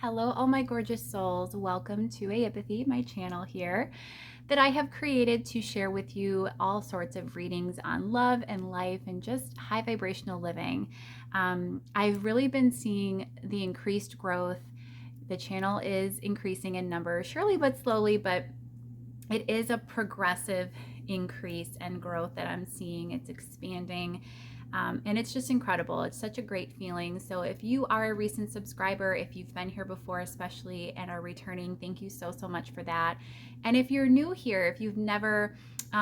Hello, all my gorgeous souls. Welcome to Aeipathy, my channel here that I have created to share with you all sorts of readings on love and life and just high vibrational living. I've really been seeing the increased growth. The channel is increasing in numbers, surely but slowly, but it is a progressive increase and growth that I'm seeing. It's expanding. And it's just incredible. It's such a great feeling. So if you are a recent subscriber, if you've been here before especially and are returning, thank you so much for that. And if you're new here, if you've never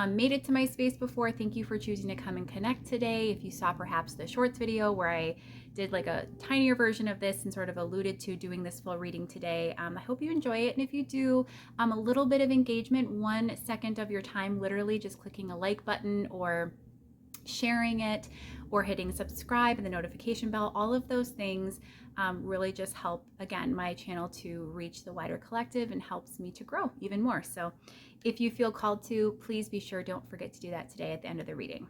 made it to my space before, thank you for choosing to come and connect today. If you saw perhaps the shorts video where I did like a tinier version of this and sort of alluded to doing this full reading today, I hope you enjoy it. And if you do, a little bit of engagement, 1 second of your time, literally just clicking a like button or sharing it or hitting subscribe and the notification bell, all of those things really just help, again, my channel to reach the wider collective and helps me to grow even more. So if you feel called to, please be sure, don't forget to do that today at the end of the reading.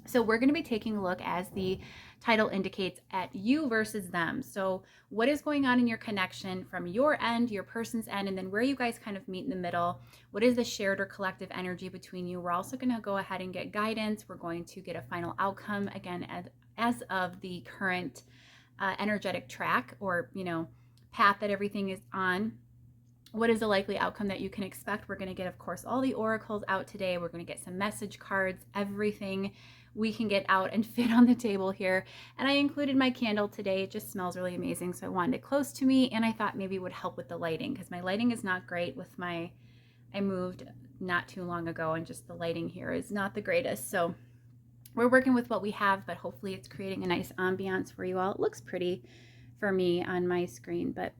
So we're going to be taking a look, as the title indicates, at you versus them. So what is going on in your connection from your end, your person's end, and then where you guys kind of meet in the middle. What is the shared or collective energy between you? We're also going to go ahead and get guidance. We're going to get a final outcome, again, as of the current energetic track or, path that everything is on. What is the likely outcome that you can expect? We're going to get, of course, all the oracles out today. We're going to get some message cards, everything we can get out and fit on the table here. And I included my candle today. It just smells really amazing, so I wanted it close to me, and I thought maybe it would help with the lighting, because my lighting is not great with I moved not too long ago, and just the lighting here is not the greatest. So we're working with what we have, but hopefully it's creating a nice ambiance for you all. It looks pretty for me on my screen, but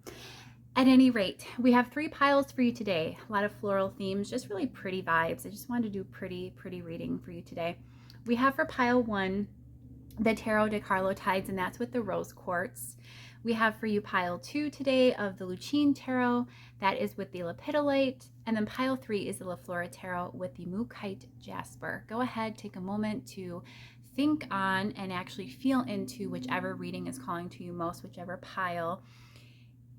at any rate, we have 3 piles for you today. A lot of floral themes, just really pretty vibes. I just wanted to do pretty reading for you today. We have for pile 1, the Tarot de Carlotydes, and that's with the rose quartz. We have for you pile 2 today of the Lucine Tarot. That is with the lepidolite. And then pile 3 is the Flora Tarot with the Mookaite jasper. Go ahead, take a moment to think on and actually feel into whichever reading is calling to you most, whichever pile.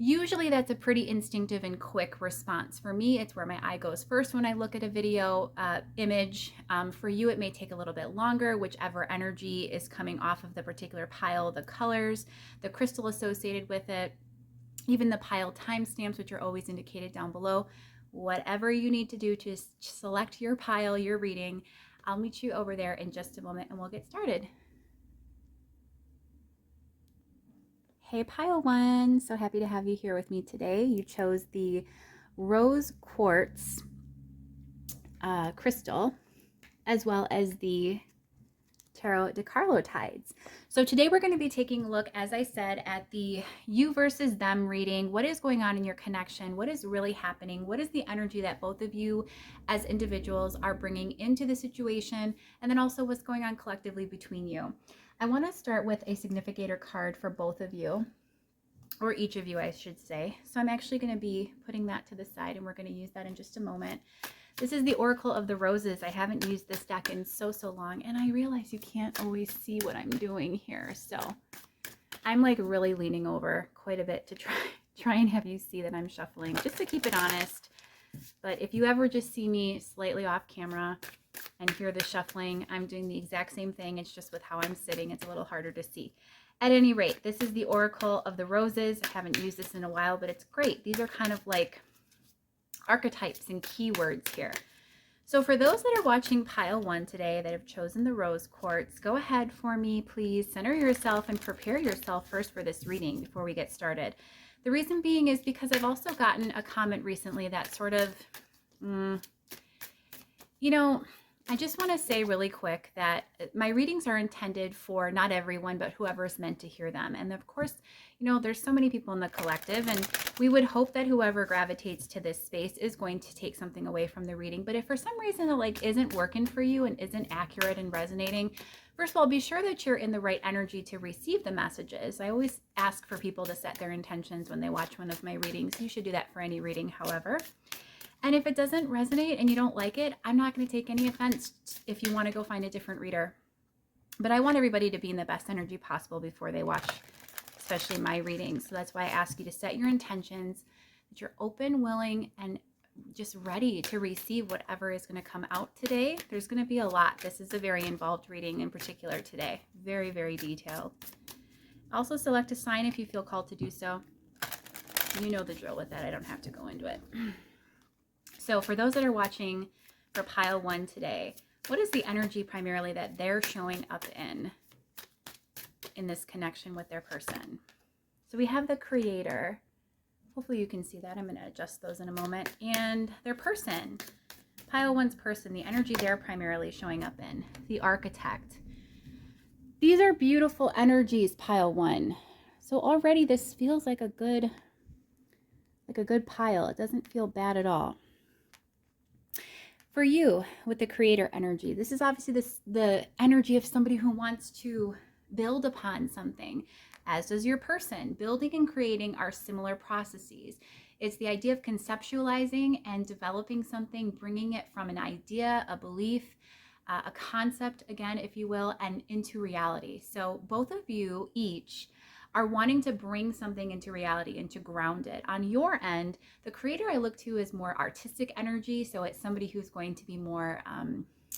Usually that's a pretty instinctive and quick response. For me, it's where my eye goes first when I look at a video image. For you, it may take a little bit longer, whichever energy is coming off of the particular pile, the colors, the crystal associated with it, even the pile timestamps, which are always indicated down below. Whatever you need to do to select your pile, your reading, I'll meet you over there in just a moment and we'll get started. Hey, pile 1, so happy to have you here with me today. You chose the rose quartz crystal, as well as the Tarot de Carlotydes. So today we're going to be taking a look, as I said, at the you versus them reading. What is going on in your connection? What is really happening? What is the energy that both of you as individuals are bringing into the situation? And then also what's going on collectively between you. I want to start with a significator card for both of you, or each of you, I should say. So I'm actually going to be putting that to the side, and we're going to use that in just a moment. This is the Oracle of the Roses. I haven't used this deck in so long, and I realize you can't always see what I'm doing here. So I'm like really leaning over quite a bit to try and have you see that I'm shuffling, just to keep it honest. But if you ever just see me slightly off camera and hear the shuffling, I'm doing the exact same thing. It's just with how I'm sitting, it's a little harder to see. At any rate, this is the Oracle of the Roses. I haven't used this in a while, but it's great. These are kind of like archetypes and keywords here. So for those that are watching pile 1 today that have chosen the rose quartz, go ahead for me, please. Center yourself and prepare yourself first for this reading before we get started. The reason being is because I've also gotten a comment recently that sort of, I just want to say really quick that my readings are intended for not everyone, but whoever is meant to hear them. And of course, there's so many people in the collective, and we would hope that whoever gravitates to this space is going to take something away from the reading. But if for some reason it isn't working for you and isn't accurate and resonating, first of all, be sure that you're in the right energy to receive the messages. I always ask for people to set their intentions when they watch one of my readings. You should do that for any reading, however. And if it doesn't resonate and you don't like it, I'm not going to take any offense if you want to go find a different reader. But I want everybody to be in the best energy possible before they watch especially my readings. So that's why I ask you to set your intentions, that you're open, willing, and just ready to receive whatever is going to come out today. There's going to be a lot. This is a very involved reading in particular today. Very, very detailed. Also select a sign if you feel called to do so. You know the drill with that. I don't have to go into it. So for those that are watching for pile 1 today, what is the energy primarily that they're showing up in this connection with their person? So we have the Creator. Hopefully you can see that. I'm going to adjust those in a moment. And their person, pile 1's person, the energy they're primarily showing up in, the Architect. These are beautiful energies, pile 1. So already this feels like a good pile. It doesn't feel bad at all. For you, with the Creator energy, this is obviously the energy of somebody who wants to build upon something, as does your person. Building and creating are similar processes. It's the idea of conceptualizing and developing something, bringing it from an idea, a belief, a concept, again, if you will, and into reality. So both of you each are wanting to bring something into reality and to ground it. On your end, the Creator I look to is more artistic energy. So it's somebody who's going to be more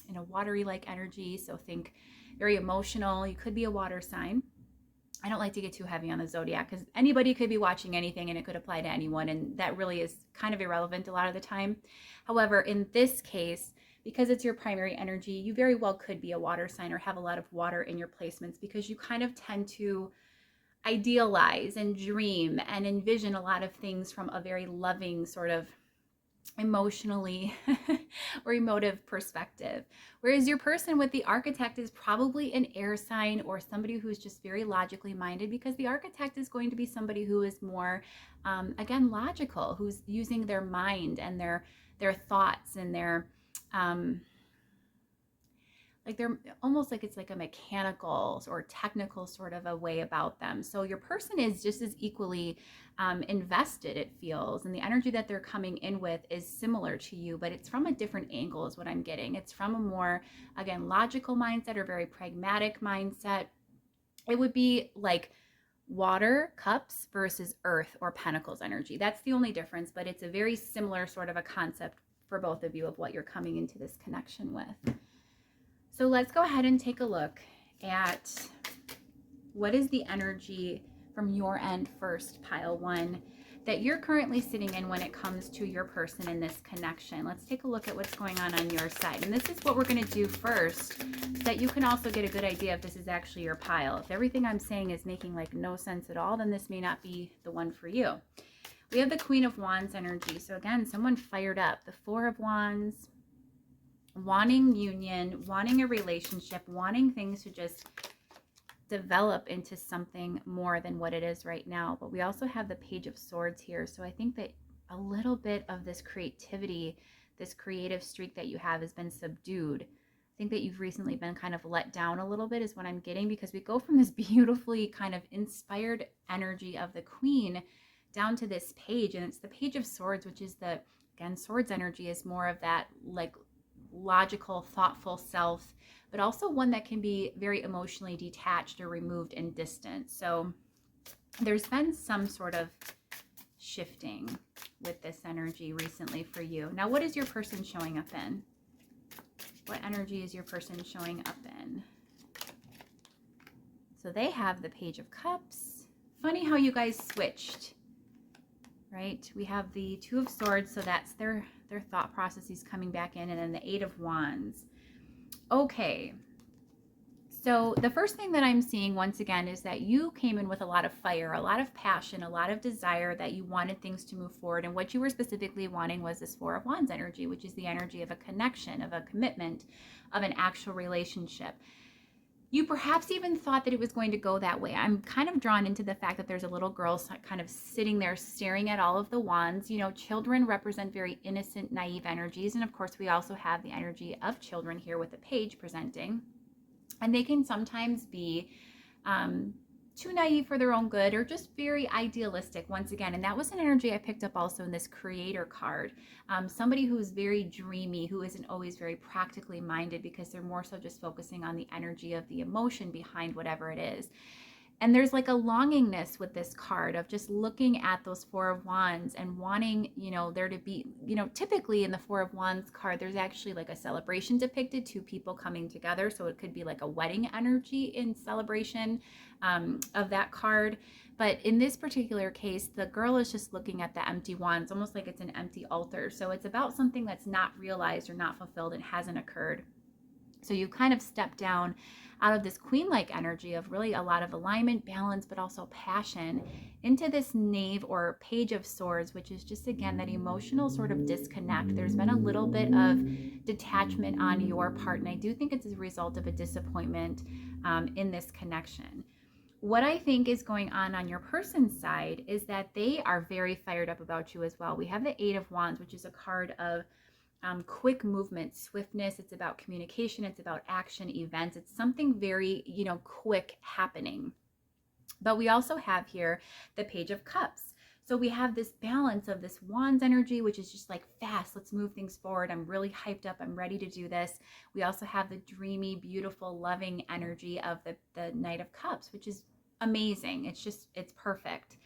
in a watery-like energy. So think very emotional. You could be a water sign. I don't like to get too heavy on the zodiac because anybody could be watching anything and it could apply to anyone. And that really is kind of irrelevant a lot of the time. However, in this case, because it's your primary energy, you very well could be a water sign or have a lot of water in your placements because you kind of tend to idealize and dream and envision a lot of things from a very loving sort of emotionally or emotive perspective. Whereas your person with the Architect is probably an air sign or somebody who's just very logically minded, because the Architect is going to be somebody who is more, again, logical, who's using their mind and their thoughts and their, like they're almost like it's like a mechanical or technical sort of a way about them. So your person is just as equally invested, it feels, and the energy that they're coming in with is similar to you, but it's from a different angle is what I'm getting. It's from a more, again, logical mindset or very pragmatic mindset. It would be like water, cups versus earth or pentacles energy. That's the only difference, but it's a very similar sort of a concept for both of you of what you're coming into this connection with. So let's go ahead and take a look at what is the energy from your end first, pile 1, that you're currently sitting in when it comes to your person in this connection. Let's take a look at what's going on your side. And this is what we're going to do first, so that you can also get a good idea if this is actually your pile. If everything I'm saying is making like no sense at all, then this may not be the one for you. We have the Queen of Wands energy. So again, someone fired up. The Four of Wands, wanting union, wanting a relationship, wanting things to just develop into something more than what it is right now. But we also have the Page of Swords here. So I think that a little bit of this creativity, this creative streak that you have has been subdued. I think that you've recently been kind of let down a little bit is what I'm getting, because we go from this beautifully kind of inspired energy of the Queen down to this page. And it's the Page of Swords, which is the, again, swords energy is more of that like logical, thoughtful self, but also one that can be very emotionally detached or removed and distant. So there's been some sort of shifting with this energy recently for you. Now, what is your person showing up in? What energy is your person showing up in? So they have the Page of Cups. Funny how you guys switched, right? We have the Two of Swords, so that's their thought processes coming back in, and then the Eight of Wands. Okay, so the first thing that I'm seeing once again is that you came in with a lot of fire, a lot of passion, a lot of desire, that you wanted things to move forward, and what you were specifically wanting was this Four of Wands energy, which is the energy of a connection, of a commitment, of an actual relationship. You perhaps even thought that it was going to go that way. I'm kind of drawn into the fact that there's a little girl kind of sitting there staring at all of the wands. You know, children represent very innocent, naive energies. And of course, we also have the energy of children here with the page presenting. And they can sometimes be too naive for their own good, or just very idealistic once again. And that was an energy I picked up also in this Creator card. Somebody who is very dreamy, who isn't always very practically minded, because they're more so just focusing on the energy of the emotion behind whatever it is. And there's like a longingness with this card of just looking at those Four of Wands and wanting, there to be, typically in the Four of Wands card, there's actually like a celebration depicted, two people coming together. So it could be like a wedding energy in celebration of that card. But in this particular case, the girl is just looking at the empty wands, almost like it's an empty altar. So it's about something that's not realized or not fulfilled and hasn't occurred. So you kind of step down out of this queen-like energy of really a lot of alignment, balance, but also passion into this knave or page of swords, which is just, again, that emotional sort of disconnect. There's been a little bit of detachment on your part, and I do think it's a result of a disappointment in this connection. What I think is going on your person's side is that they are very fired up about you as well. We have the Eight of Wands, which is a card of quick movement, swiftness. It's about communication. It's about action, events. It's something very, quick happening. But we also have here the Page of Cups. So we have this balance of this Wands energy, which is just like fast. Let's move things forward. I'm really hyped up. I'm ready to do this. We also have the dreamy, beautiful, loving energy of the Knight of Cups, which is amazing. It's perfect.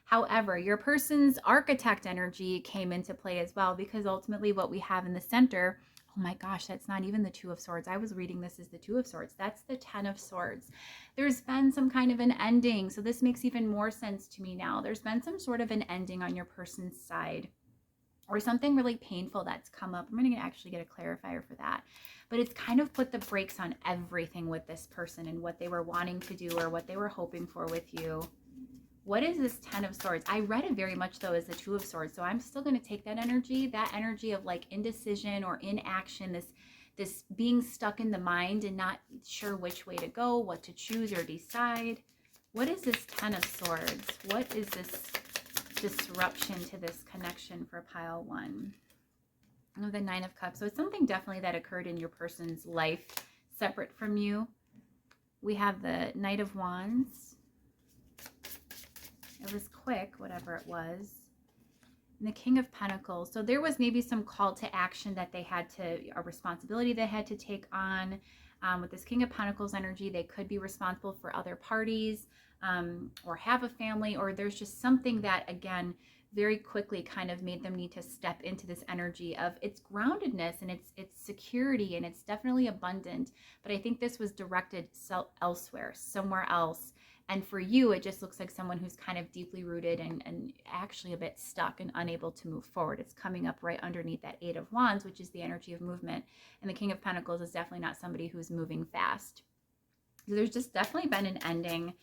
However, your person's architect energy came into play as well, because ultimately what we have in the center, oh my gosh, that's not even the Two of Swords. I was reading this as the Two of Swords. That's the Ten of Swords. There's been some kind of an ending. So this makes even more sense to me now. There's been some sort of an ending on your person's side, or something really painful that's come up. I'm going to actually get a clarifier for that. But it's kind of put the brakes on everything with this person and what they were wanting to do or what they were hoping for with you. What is this Ten of Swords? I read it very much though as the Two of Swords. So I'm still going to take that energy of like indecision or inaction, this being stuck in the mind and not sure which way to go, what to choose or decide. What is this Ten of Swords? What is this disruption to this connection for pile one? Oh, the Nine of Cups. So it's something definitely that occurred in your person's life separate from you. We have the Knight of Wands. It was quick, whatever it was. And the King of Pentacles. So there was maybe some call to action that they had to, a responsibility they had to take on. With this King of Pentacles energy, they could be responsible for other parties, or have a family, or there's just something that, again, very quickly kind of made them need to step into this energy of its groundedness and its security, and it's definitely abundant. But I think this was directed elsewhere, somewhere else. And for you, it just looks like someone who's kind of deeply rooted and actually a bit stuck and unable to move forward. It's coming up right underneath that Eight of Wands, which is the energy of movement. And the King of Pentacles is definitely not somebody who's moving fast. So there's just definitely been an ending.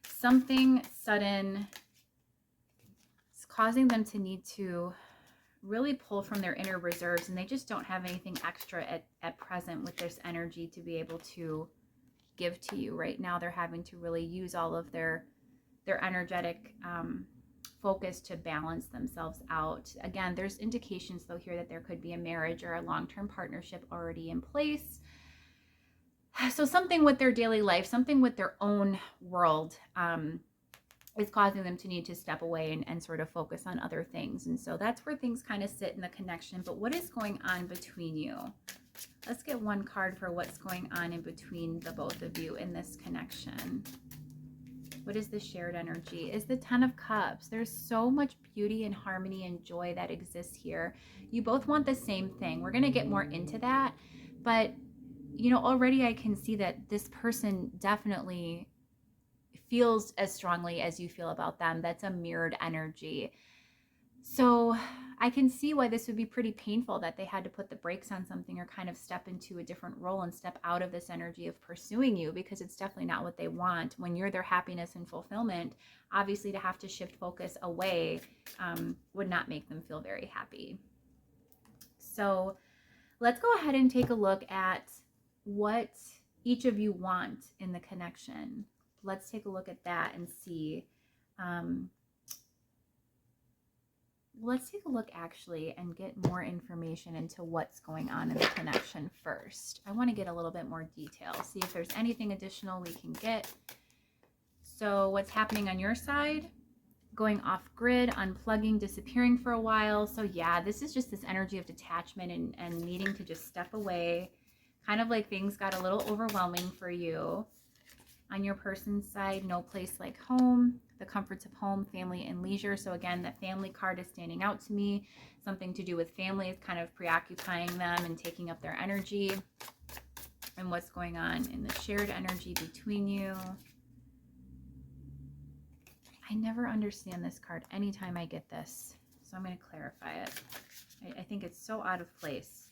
Something sudden is causing them to need to really pull from their inner reserves, and they just don't have anything extra at present with this energy to be able to give to you. Right now they're having to really use all of their energetic focus to balance themselves out. Again, there's indications though here that there could be a marriage or a long-term partnership already in place. So something with their daily life, something with their own world is causing them to need to step away and sort of focus on other things. And so that's where things kind of sit in the connection. But what is going on between you? Let's get one card for what's going on in between the both of you in this connection. What is the shared energy? Is the Ten of Cups. There's so much beauty and harmony and joy that exists here. You both want the same thing. We're going to get more into that. But, already I can see that this person definitely feels as strongly as you feel about them. That's a mirrored energy. So I can see why this would be pretty painful, that they had to put the brakes on something or kind of step into a different role and step out of this energy of pursuing you, because it's definitely not what they want. When you're their happiness and fulfillment, obviously to have to shift focus away would not make them feel very happy. So let's go ahead and take a look at what each of you want in the connection. Let's take a look at that and see. Let's take a look actually and get more information into what's going on in the connection first. I want to get a little bit more detail, see if there's anything additional we can get. So what's happening on your side? Going off grid, unplugging, disappearing for a while. So yeah, this is just this energy of detachment and needing to just step away. Kind of like things got a little overwhelming for you. On your person's side, no place like home, the comforts of home, family, and leisure. So again, the family card is standing out to me. Something to do with family is kind of preoccupying them and taking up their energy. And what's going on in the shared energy between you. I never understand this card anytime I get this, so I'm going to clarify it. I think it's so out of place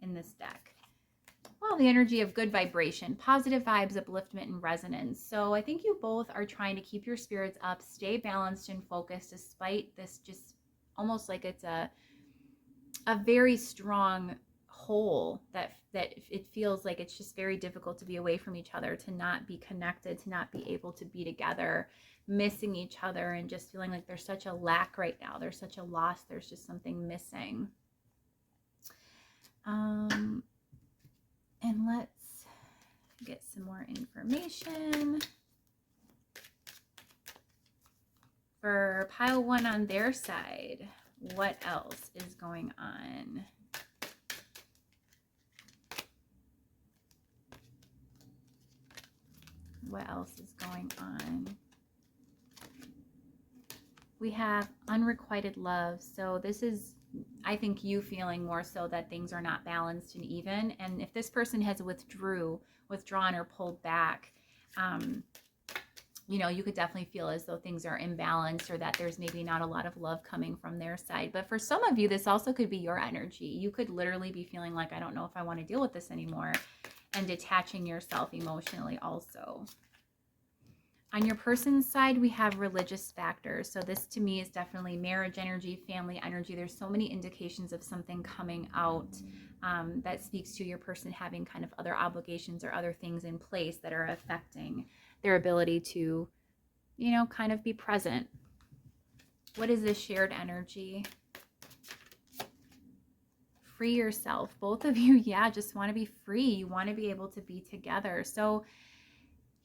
in this deck. Well, the energy of good vibration, positive vibes, upliftment, and resonance. So I think you both are trying to keep your spirits up, stay balanced and focused despite this, just almost like it's a very strong hole that it feels like it's just very difficult to be away from each other, to not be connected, to not be able to be together, missing each other, and just feeling like there's such a lack right now. There's such a loss. There's just something missing. And let's get some more information. For pile one on their side, what else is going on? What else is going on? We have unrequited love. So this is, I think, you feeling more so that things are not balanced and even. And if this person has withdrawn or pulled back, you know, you could definitely feel as though things are imbalanced, or that there's maybe not a lot of love coming from their side. But for some of you, this also could be your energy. You could literally be feeling like, I don't know if I want to deal with this anymore, and detaching yourself emotionally also. On your person's side, we have religious factors. So this to me is definitely marriage energy, family energy. There's so many indications of something coming out that speaks to your person having kind of other obligations or other things in place that are affecting their ability to, you know, kind of be present. What is this shared energy? Free yourself. Both of you, yeah, just want to be free. You want to be able to be together. So,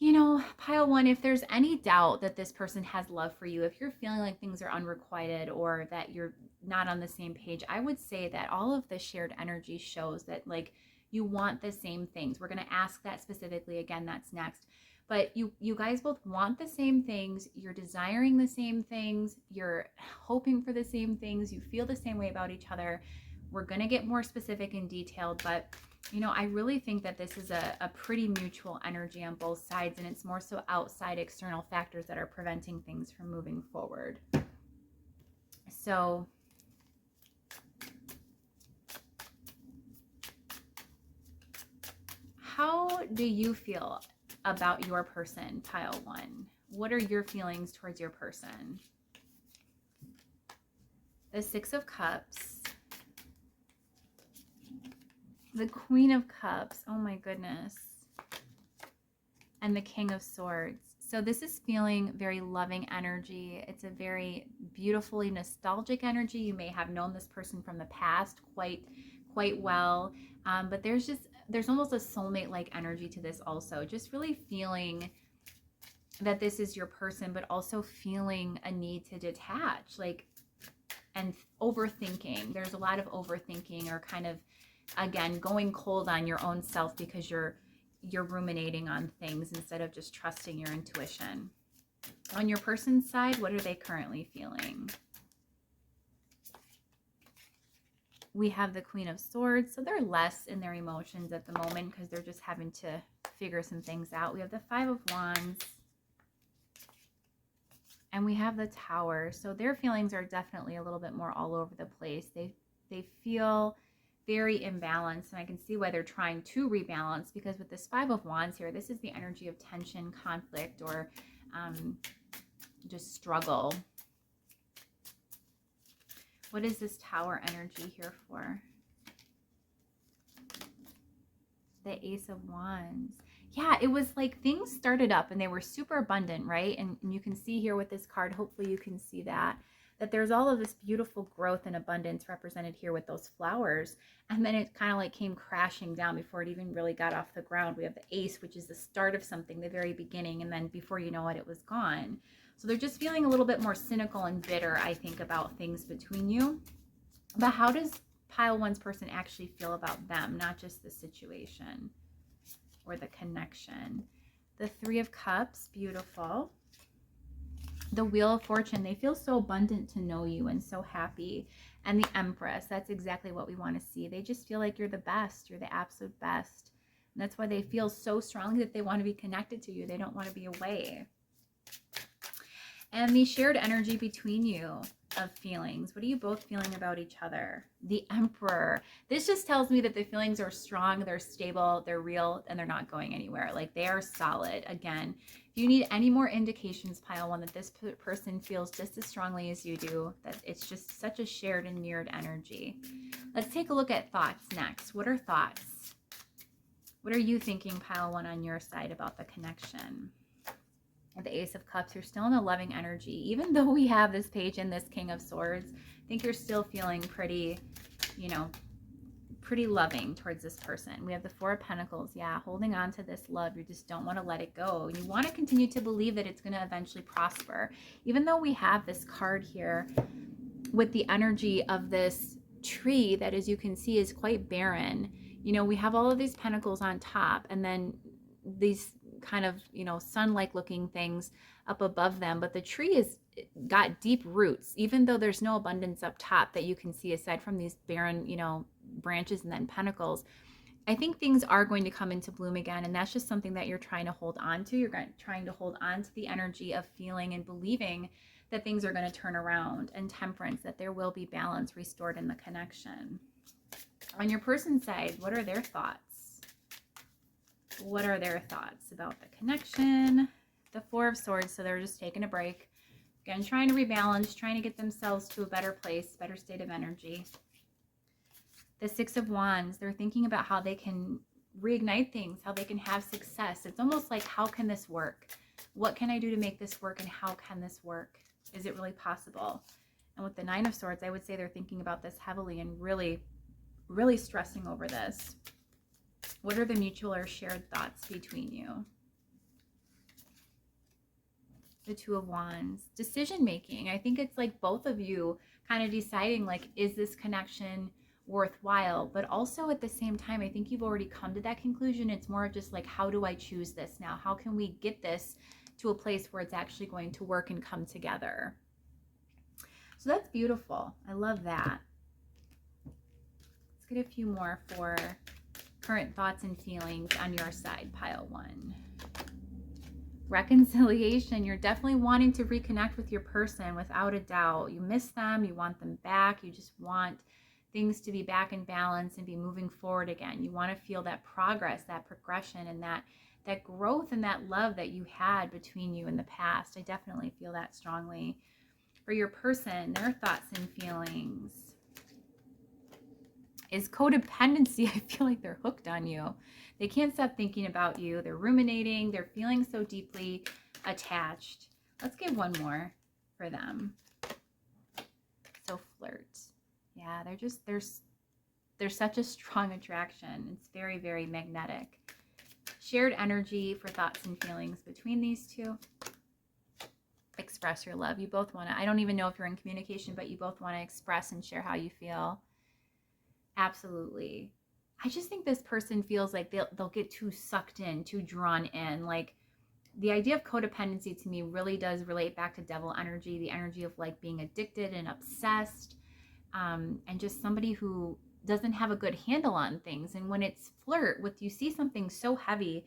you know, pile one, if there's any doubt that this person has love for you, if you're feeling like things are unrequited or that you're not on the same page, I would say that all of the shared energy shows that, like, you want the same things. We're going to ask that specifically again. That's next. But you guys both want the same things. You're desiring the same things. You're hoping for the same things. You feel the same way about each other. We're going to get more specific and detailed, but you know, I really think that this is a pretty mutual energy on both sides, and it's more so outside external factors that are preventing things from moving forward. So how do you feel about your person, pile one? What are your feelings towards your person? The Six of Cups. The Queen of Cups. Oh my goodness. And the King of Swords. So this is feeling very loving energy. It's a very beautifully nostalgic energy. You may have known this person from the past quite well. But there's almost a soulmate-like energy to this also. Just really feeling that this is your person, but also feeling a need to detach, like, and overthinking. There's a lot of overthinking, or kind of, again, going cold on your own self because you're ruminating on things instead of just trusting your intuition. On your person's side, what are they currently feeling? We have the Queen of Swords, so they're less in their emotions at the moment because they're just having to figure some things out. We have the Five of Wands, and we have the Tower. So their feelings are definitely a little bit more all over the place. They feel very imbalanced, and I can see why they're trying to rebalance, because with this Five of Wands here, this is the energy of tension, conflict, or just struggle. What is this Tower energy here for? The Ace of Wands. Yeah, it was like things started up and they were super abundant, right? And you can see here with this card, hopefully you can see that there's all of this beautiful growth and abundance represented here with those flowers. And then it kind of like came crashing down before it even really got off the ground. We have the Ace, which is the start of something, the very beginning. And then before you know it was gone. So they're just feeling a little bit more cynical and bitter, I think, about things between you. But how does pile one's person actually feel about them, not just the situation or the connection? The Three of Cups, beautiful. The Wheel of Fortune, they feel so abundant to know you and so happy. And the Empress, that's exactly what we want to see. They just feel like you're the best. You're the absolute best. And that's why they feel so strongly that they want to be connected to you. They don't want to be away. And the shared energy between you of feelings. What are you both feeling about each other? The Emperor. This just tells me that the feelings are strong, they're stable, they're real, and they're not going anywhere. Like they are solid. Again, if you need any more indications, pile one, that this person feels just as strongly as you do, that it's just such a shared and mirrored energy. Let's take a look at thoughts next. What are thoughts? What are you thinking, pile one, on your side about the connection? The Ace of Cups, you're still in a loving energy. Even though we have this page and this King of Swords, I think you're still feeling pretty, you know, pretty loving towards this person. We have the Four of Pentacles. Yeah, holding on to this love. You just don't want to let it go. You want to continue to believe that it's going to eventually prosper. Even though we have this card here with the energy of this tree that, as you can see, is quite barren. You know, we have all of these pentacles on top and then these kind of, you know, sun-like looking things up above them, but the tree is got deep roots, even though there's no abundance up top that you can see aside from these barren, you know, branches and then pentacles. I think things are going to come into bloom again, and that's just something that you're trying to hold on to. You're trying to hold on to the energy of feeling and believing that things are going to turn around, and Temperance, that there will be balance restored in the connection. On your person's side, what are their thoughts? What are their thoughts about the connection? The Four of Swords, so they're just taking a break. Again, trying to rebalance, trying to get themselves to a better place, better state of energy. The Six of Wands, they're thinking about how they can reignite things, how they can have success. It's almost like, how can this work? What can I do to make this work, and how can this work? Is it really possible? And with the Nine of Swords, I would say they're thinking about this heavily and really, really stressing over this. What are the mutual or shared thoughts between you? The Two of Wands. Decision making. I think it's like both of you kind of deciding, like, is this connection worthwhile? But also at the same time, I think you've already come to that conclusion. It's more of just like, how do I choose this now? How can we get this to a place where it's actually going to work and come together? So that's beautiful. I love that. Let's get a few more for current thoughts and feelings on your side, pile one. Reconciliation. You're definitely wanting to reconnect with your person, without a doubt. You miss them, you want them back, you just want things to be back in balance and be moving forward again. You want to feel that progress, that progression, and that growth and that love that you had between you in the past. I definitely feel that strongly. For your person, their thoughts and feelings is codependency. I feel like they're hooked on you. They can't stop thinking about you. They're ruminating. They're feeling so deeply attached. Let's get one more for them. So flirt. Yeah, there's such a strong attraction. It's very, very magnetic. Shared energy for thoughts and feelings between these two. Express your love. You both want to, I don't even know if you're in communication, but you both want to express and share how you feel. Absolutely. I just think this person feels like they'll get too sucked in, too drawn in. Like, the idea of codependency to me really does relate back to devil energy, the energy of like being addicted and obsessed, and just somebody who doesn't have a good handle on things. And when it's flirt with, you see something so heavy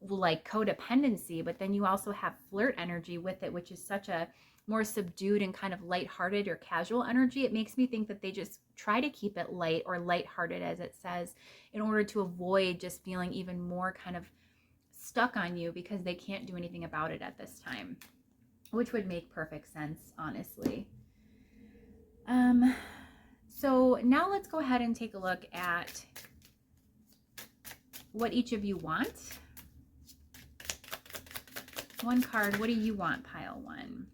like codependency, but then you also have flirt energy with it, which is such a more subdued and kind of lighthearted or casual energy. It makes me think that they just try to keep it light or lighthearted, as it says, in order to avoid just feeling even more kind of stuck on you, because they can't do anything about it at this time, which would make perfect sense, honestly. So now let's go ahead and take a look at what each of you want. One card, what do you want, pile one?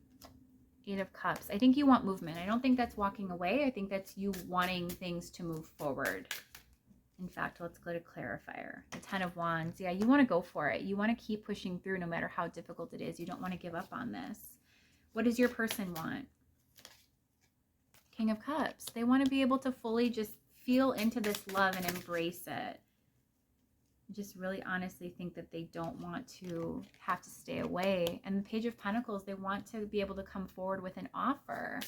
Eight of Cups. I think you want movement. I don't think that's walking away. I think that's you wanting things to move forward. In fact, let's go to clarifier. The Ten of Wands. Yeah, you want to go for it. You want to keep pushing through no matter how difficult it is. You don't want to give up on this. What does your person want? King of Cups. They want to be able to fully just feel into this love and embrace it. just really honestly think that they don't want to have to stay away. And the Page of Pentacles, they want to be able to come forward with an offer.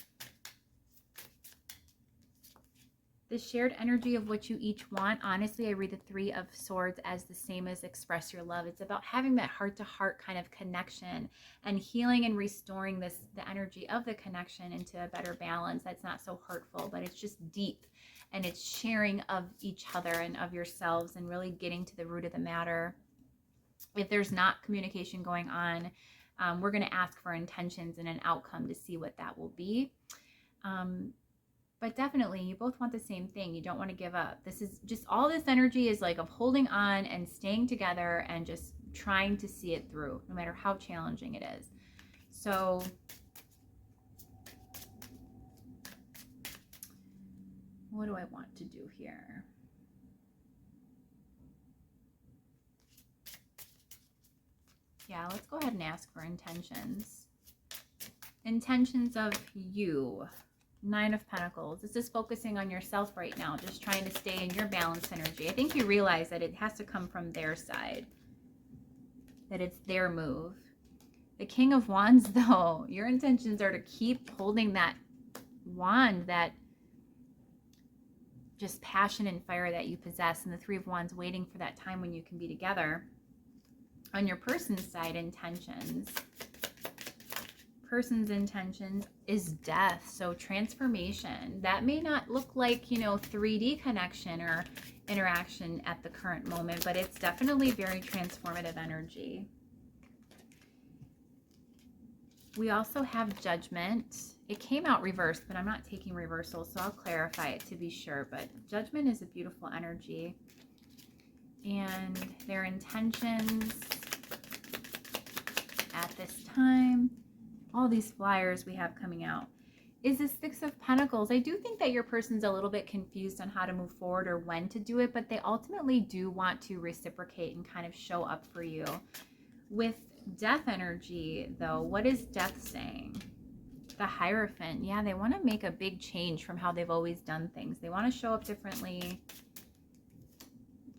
The shared energy of what you each want. Honestly, I read the Three of Swords as the same as express your love. It's about having that heart-to-heart kind of connection and healing and restoring the energy of the connection into a better balance that's not so hurtful, but it's just deep, and it's sharing of each other and of yourselves and really getting to the root of the matter. If there's not communication going on, we're going to ask for intentions and an outcome to see what that will be. But definitely, you both want the same thing. You don't want to give up. This is just, all this energy is like of holding on and staying together and just trying to see it through, no matter how challenging it is. So what do I want to do here? Yeah, let's go ahead and ask for intentions. Intentions of you. Nine of Pentacles. This is focusing on yourself right now, just trying to stay in your balanced energy. I think you realize that it has to come from their side, that it's their move. The King of Wands, though, your intentions are to keep holding that wand, that just passion and fire that you possess, and the Three of Wands, waiting for that time when you can be together. On your person's side, intentions. Person's intention is death, so transformation. That may not look like, 3D connection or interaction at the current moment, but it's definitely very transformative energy. We also have Judgment. It came out reversed, but I'm not taking reversal, so I'll clarify it to be sure. But Judgment is a beautiful energy. And their intentions at this time, all these flyers we have coming out, is the Six of Pentacles. I do think that your person's a little bit confused on how to move forward or when to do it, but they ultimately do want to reciprocate and kind of show up for you. With Death energy, though, what is Death saying? The Hierophant. Yeah, they want to make a big change from how they've always done things. They want to show up differently.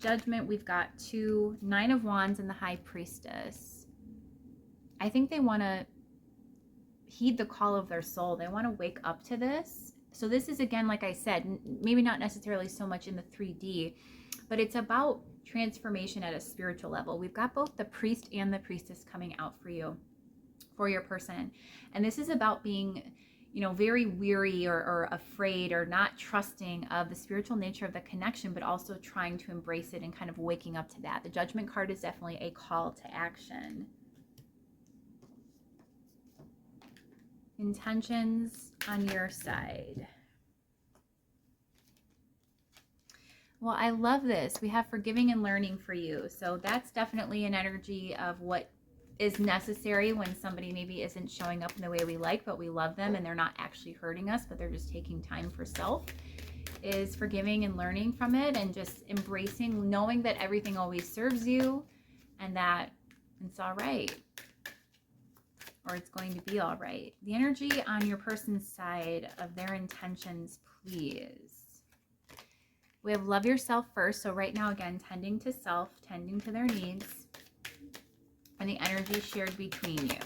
Judgment, we've got two. Nine of Wands and the High Priestess. I think they want to heed the call of their soul. They want to wake up to this. So this is, again, like I said, maybe not necessarily so much in the 3D, but it's about transformation at a spiritual level. We've got both the Priest and the Priestess coming out for you, for your person. And this is about being, very weary or afraid or not trusting of the spiritual nature of the connection, but also trying to embrace it and kind of waking up to that. The Judgment card is definitely a call to action. Intentions on your side. Well, I love this. We have forgiving and learning for you. So that's definitely an energy of what is necessary when somebody maybe isn't showing up in the way we like, but we love them and they're not actually hurting us, but they're just taking time for self, is forgiving and learning from it and just embracing, knowing that everything always serves you and that it's all right. Or it's going to be all right. The energy on your person's side of their intentions, please. We have love yourself first. So right now, again, tending to self, tending to their needs, and the energy shared between you.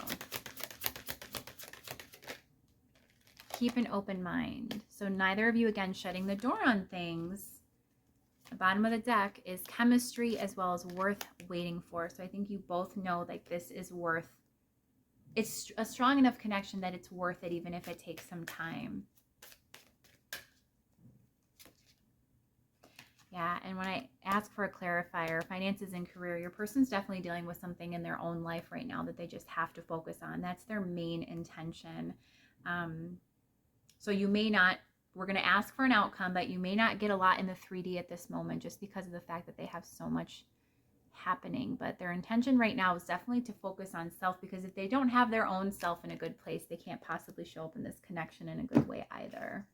Keep an open mind. So neither of you, again, shutting the door on things. The bottom of the deck is chemistry as well as worth waiting for. So I think you both know like this is worth, it's a strong enough connection that it's worth it, even if it takes some time. Yeah, and when I ask for a clarifier, finances and career, your person's definitely dealing with something in their own life right now that they just have to focus on. That's their main intention. So you may not, we're going to ask for an outcome, but you may not get a lot in the 3D at this moment just because of the fact that they have so much happening. But their intention right now is definitely to focus on self, because if they don't have their own self in a good place, they can't possibly show up in this connection in a good way either.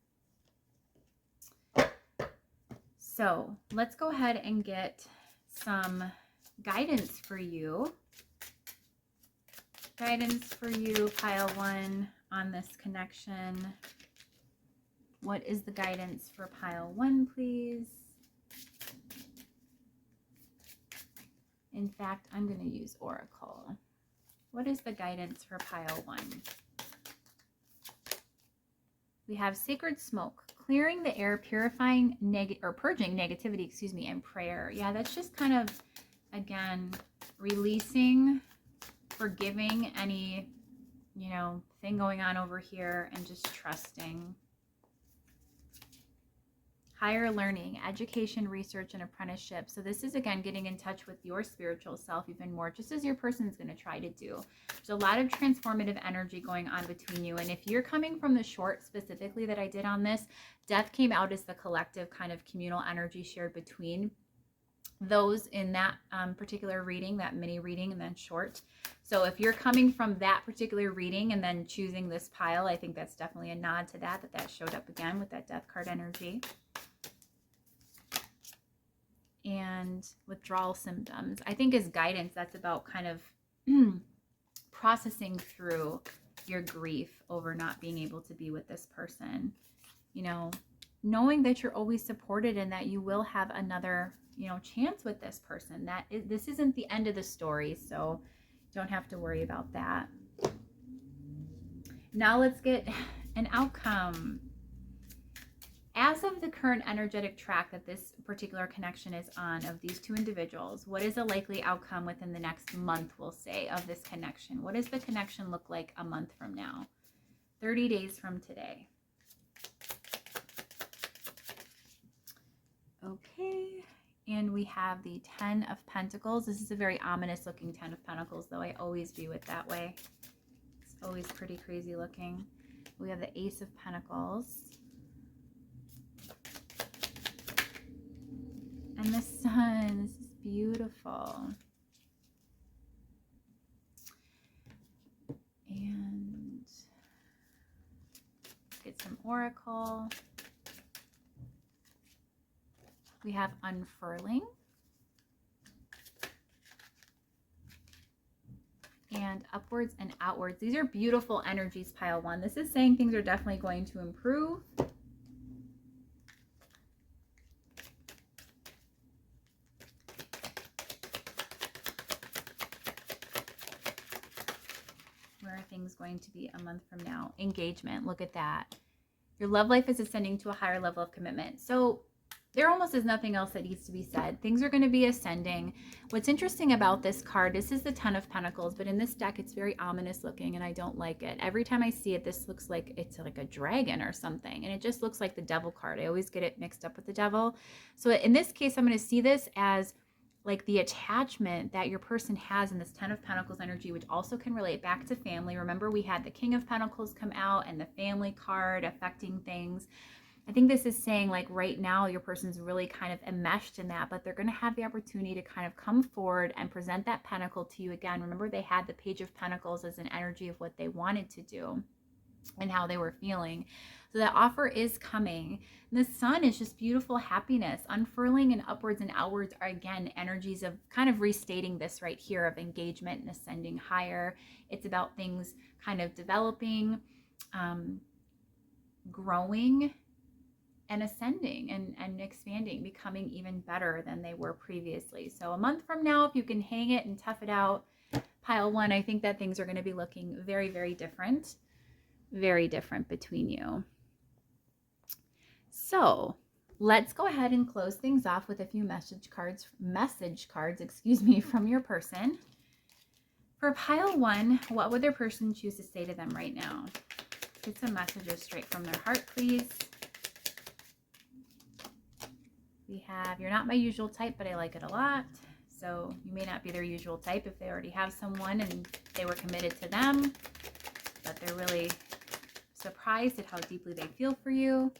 So let's go ahead and get some guidance for you. Guidance for you, pile one, on this connection. What is the guidance for pile one, please? In fact, I'm going to use Oracle. What is the guidance for pile 1? We have sacred smoke, clearing the air, purifying purging negativity, and prayer. Yeah, that's just kind of, again, releasing, forgiving any, thing going on over here, and just trusting. Higher learning, education, research, and apprenticeship. So this is, again, getting in touch with your spiritual self even more, just as your person's going to try to do. There's a lot of transformative energy going on between you. And if you're coming from the short specifically that I did on this, death came out as the collective kind of communal energy shared between those in that particular reading, that mini reading, and then short. So if you're coming from that particular reading and then choosing this pile, I think that's definitely a nod to that showed up again with that death card energy. And withdrawal symptoms, I think, is guidance. That's about kind of processing through your grief over not being able to be with this person. Knowing that you're always supported and that you will have another, chance with this person. This isn't the end of the story, so don't have to worry about that. Now let's get an outcome. As of the current energetic track that this particular connection is on of these two individuals, what is a likely outcome within the next month, we'll say, of this connection? What does the connection look like a month from now? 30 days from today. Okay, and we have the 10 of Pentacles. This is a very ominous looking 10 of Pentacles, though I always view it that way. It's always pretty crazy looking. We have the Ace of Pentacles. And the Sun. This is beautiful. And get some Oracle. We have unfurling. And upwards and outwards. These are beautiful energies, pile 1. This is saying things are definitely going to improve. Where are things going to be a month from now? Engagement. Look at that. Your love life is ascending to a higher level of commitment. So there almost is nothing else that needs to be said. Things are going to be ascending. What's interesting about this card, this is the 10 of Pentacles, but in this deck, it's very ominous looking, and I don't like it. Every time I see it, this looks like it's like a dragon or something, and it just looks like the Devil card. I always get it mixed up with the Devil. So in this case, I'm going to see this as like the attachment that your person has in this 10 of Pentacles energy, which also can relate back to family. Remember, we had the King of Pentacles come out and the family card affecting things. I think this is saying, like, right now your person's really kind of enmeshed in that, but they're going to have the opportunity to kind of come forward and present that pentacle to you again. Remember, they had the Page of Pentacles as an energy of what they wanted to do and how they were feeling. So that offer is coming. And the Sun is just beautiful happiness. Unfurling and upwards and outwards are, again, energies of kind of restating this right here of engagement and ascending higher. It's about things kind of developing, growing, and ascending and expanding, becoming even better than they were previously. So a month from now, if you can hang it and tough it out, pile 1, I think that things are going to be looking very, very different between you. So let's go ahead and close things off with a few message cards, from your person. For pile 1, what would their person choose to say to them right now? Get some messages straight from their heart, please. We have, you're not my usual type, but I like it a lot. So you may not be their usual type if they already have someone and they were committed to them, but they're really surprised at how deeply they feel for you.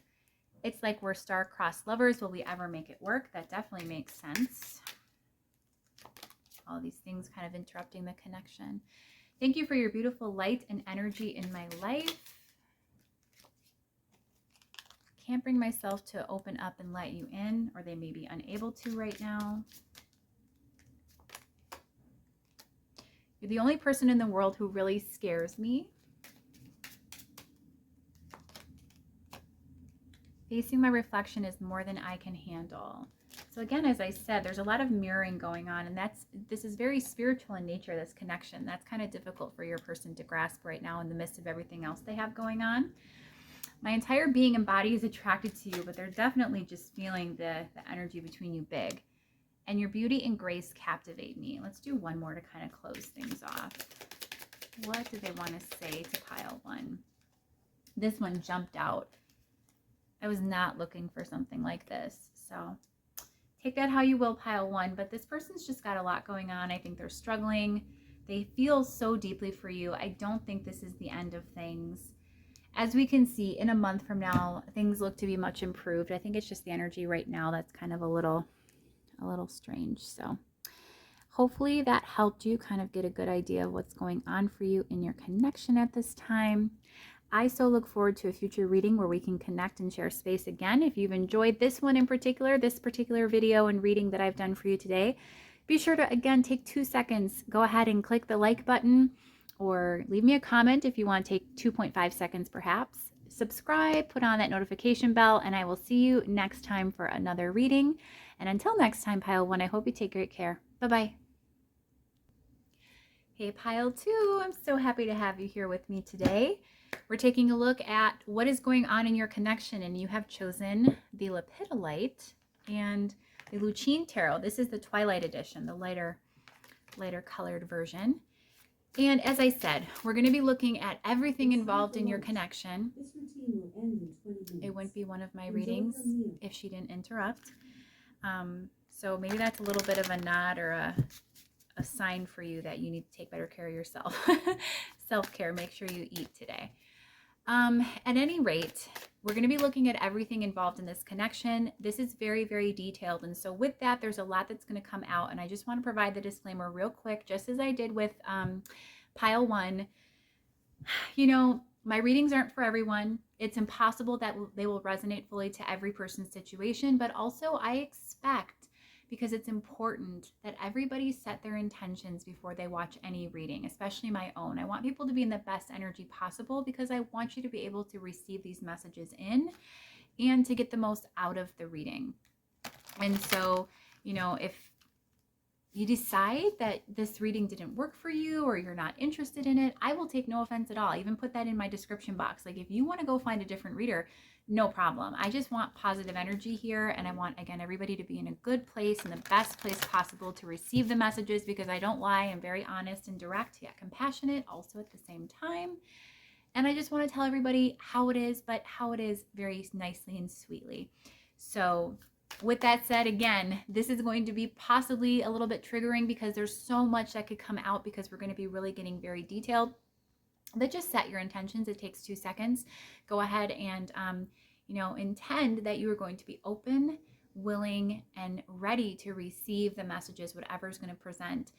It's like we're star-crossed lovers. Will we ever make it work? That definitely makes sense. All these things kind of interrupting the connection. Thank you for your beautiful light and energy in my life. Can't bring myself to open up and let you in, or they may be unable to right now. You're the only person in the world who really scares me. Facing my reflection is more than I can handle. So again, as I said, there's a lot of mirroring going on, and this is very spiritual in nature, this connection. That's kind of difficult for your person to grasp right now in the midst of everything else they have going on. My entire being and body is attracted to you, but they're definitely just feeling the energy between you big. And your beauty and grace captivate me. Let's do one more to kind of close things off. What do they want to say to pile one? This one jumped out. I was not looking for something like this. So take that how you will, pile one. But this person's just got a lot going on. I think they're struggling. They feel so deeply for you. I don't think this is the end of things. As we can see, in a month from now, things look to be much improved. I think it's just the energy right now that's kind of a little strange. So hopefully that helped you kind of get a good idea of what's going on for you in your connection at this time. I so look forward to a future reading where we can connect and share space again. If you've enjoyed this one in particular, this particular video and reading that I've done for you today, be sure to, again, take 2 seconds. Go ahead and click the like button or leave me a comment if you want to take 2.5 seconds perhaps. Subscribe, put on that notification bell, and I will see you next time for another reading. And until next time, pile one, I hope you take great care. Bye-bye. Hey, pile two, I'm so happy to have you here with me today. We're taking a look at what is going on in your connection, and you have chosen the Lepidolite and the Lucine Tarot. This is the Twilight edition, the lighter colored version. And as I said, we're going to be looking at everything involved in your connection. It wouldn't be one of my readings if she didn't interrupt. So maybe that's a little bit of a nod or a sign for you that you need to take better care of yourself. Self-care, make sure you eat today. At any rate, we're going to be looking at everything involved in this connection. This is very, very detailed. And so with that, there's a lot that's going to come out. And I just want to provide the disclaimer real quick, just as I did with pile one. You know, my readings aren't for everyone. It's impossible that they will resonate fully to every person's situation. But also I expect, because it's important, that everybody set their intentions before they watch any reading, especially my own. I want people to be in the best energy possible because I want you to be able to receive these messages in and to get the most out of the reading. And so, you know, if you decide that this reading didn't work for you or you're not interested in it, I will take no offense at all. I even put that in my description box. Like, if you want to go find a different reader, no problem. I just want positive energy here, and I want, again, everybody to be in a good place, in the best place possible to receive the messages, because I don't lie. I'm very honest and direct, yet compassionate also at the same time. And I just want to tell everybody how it is, but how it is very nicely and sweetly. So with that said, again, this is going to be possibly a little bit triggering because there's so much that could come out, because we're going to be really getting very detailed. But just set your intentions. It takes 2 seconds. Go ahead and, you know, intend that you are going to be open, willing, and ready to receive the messages, whatever is going to present.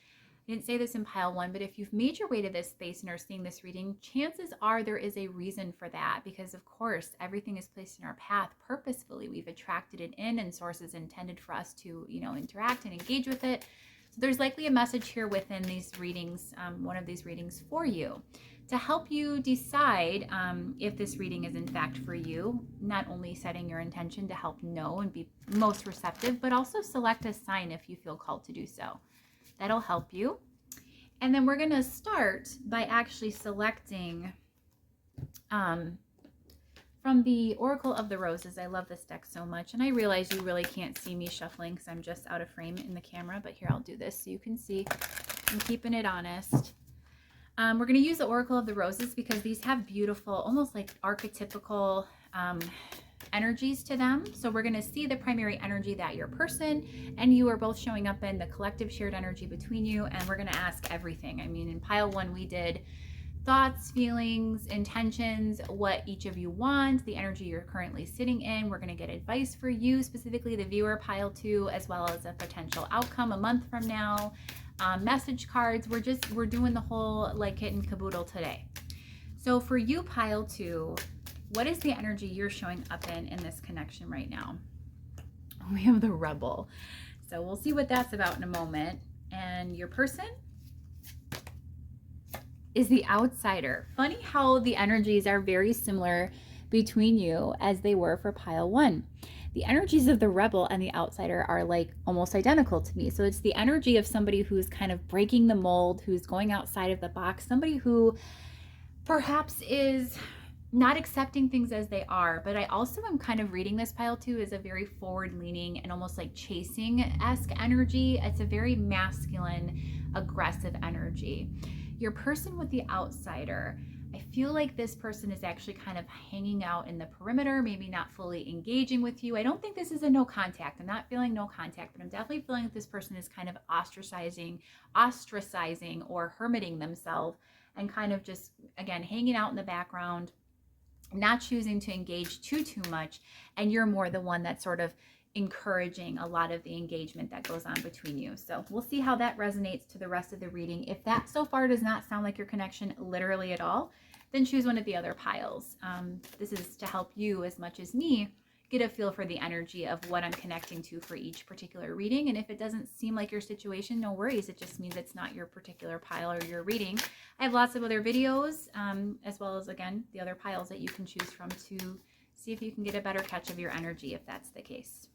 I didn't say this in pile one, but if you've made your way to this space and are seeing this reading, chances are there is a reason for that, because of course, everything is placed in our path purposefully. We've attracted it in, and sources intended for us to, you know, interact and engage with it. So there's likely a message here within these readings, one of these readings for you, to help you decide if this reading is in fact for you. Not only setting your intention to help know and be most receptive, but also select a sign if you feel called to do so. That'll help you. And then we're going to start by actually selecting from the Oracle of the Roses. I love this deck so much, and I realize you really can't see me shuffling because I'm just out of frame in the camera, but here, I'll do this so you can see. I'm keeping it honest. We're going to use the Oracle of the Roses because these have beautiful, almost like archetypical energies to them. So we're going to see the primary energy that your person and you are both showing up in, the collective shared energy between you, and we're going to ask everything. I mean, in pile one, we did thoughts, feelings, intentions, what each of you want, the energy you're currently sitting in. We're going to get advice for you, specifically the viewer, pile two, as well as a potential outcome a month from now. Message cards. We're doing the whole like kit and caboodle today. So for you, pile two, what is the energy you're showing up in this connection right now? We have the Rebel. So we'll see what that's about in a moment. And your person is the Outsider. Funny how the energies are very similar between you as they were for pile 1. The energies of the rebel and the outsider are like almost identical to me. So it's the energy of somebody who's kind of breaking the mold, who's going outside of the box, somebody who perhaps is not accepting things as they are. But I also am kind of reading this pile too as a very forward-leaning and almost like chasing-esque energy. It's a very masculine, aggressive energy. Your person with the outsider, I feel like this person is actually kind of hanging out in the perimeter, maybe not fully engaging with you. I don't think this is a no contact. I'm not feeling no contact, but I'm definitely feeling that this person is kind of ostracizing or hermiting themselves and kind of just, again, hanging out in the background, not choosing to engage too much. And you're more the one that's sort of encouraging a lot of the engagement that goes on between you. So we'll see how that resonates to the rest of the reading. If that so far does not sound like your connection literally at all, then choose one of the other piles. This is to help you as much as me get a feel for the energy of what I'm connecting to for each particular reading. And if it doesn't seem like your situation, no worries. It just means it's not your particular pile or your reading. I have lots of other videos, as well as, again, the other piles that you can choose from to see if you can get a better catch of your energy if that's the case.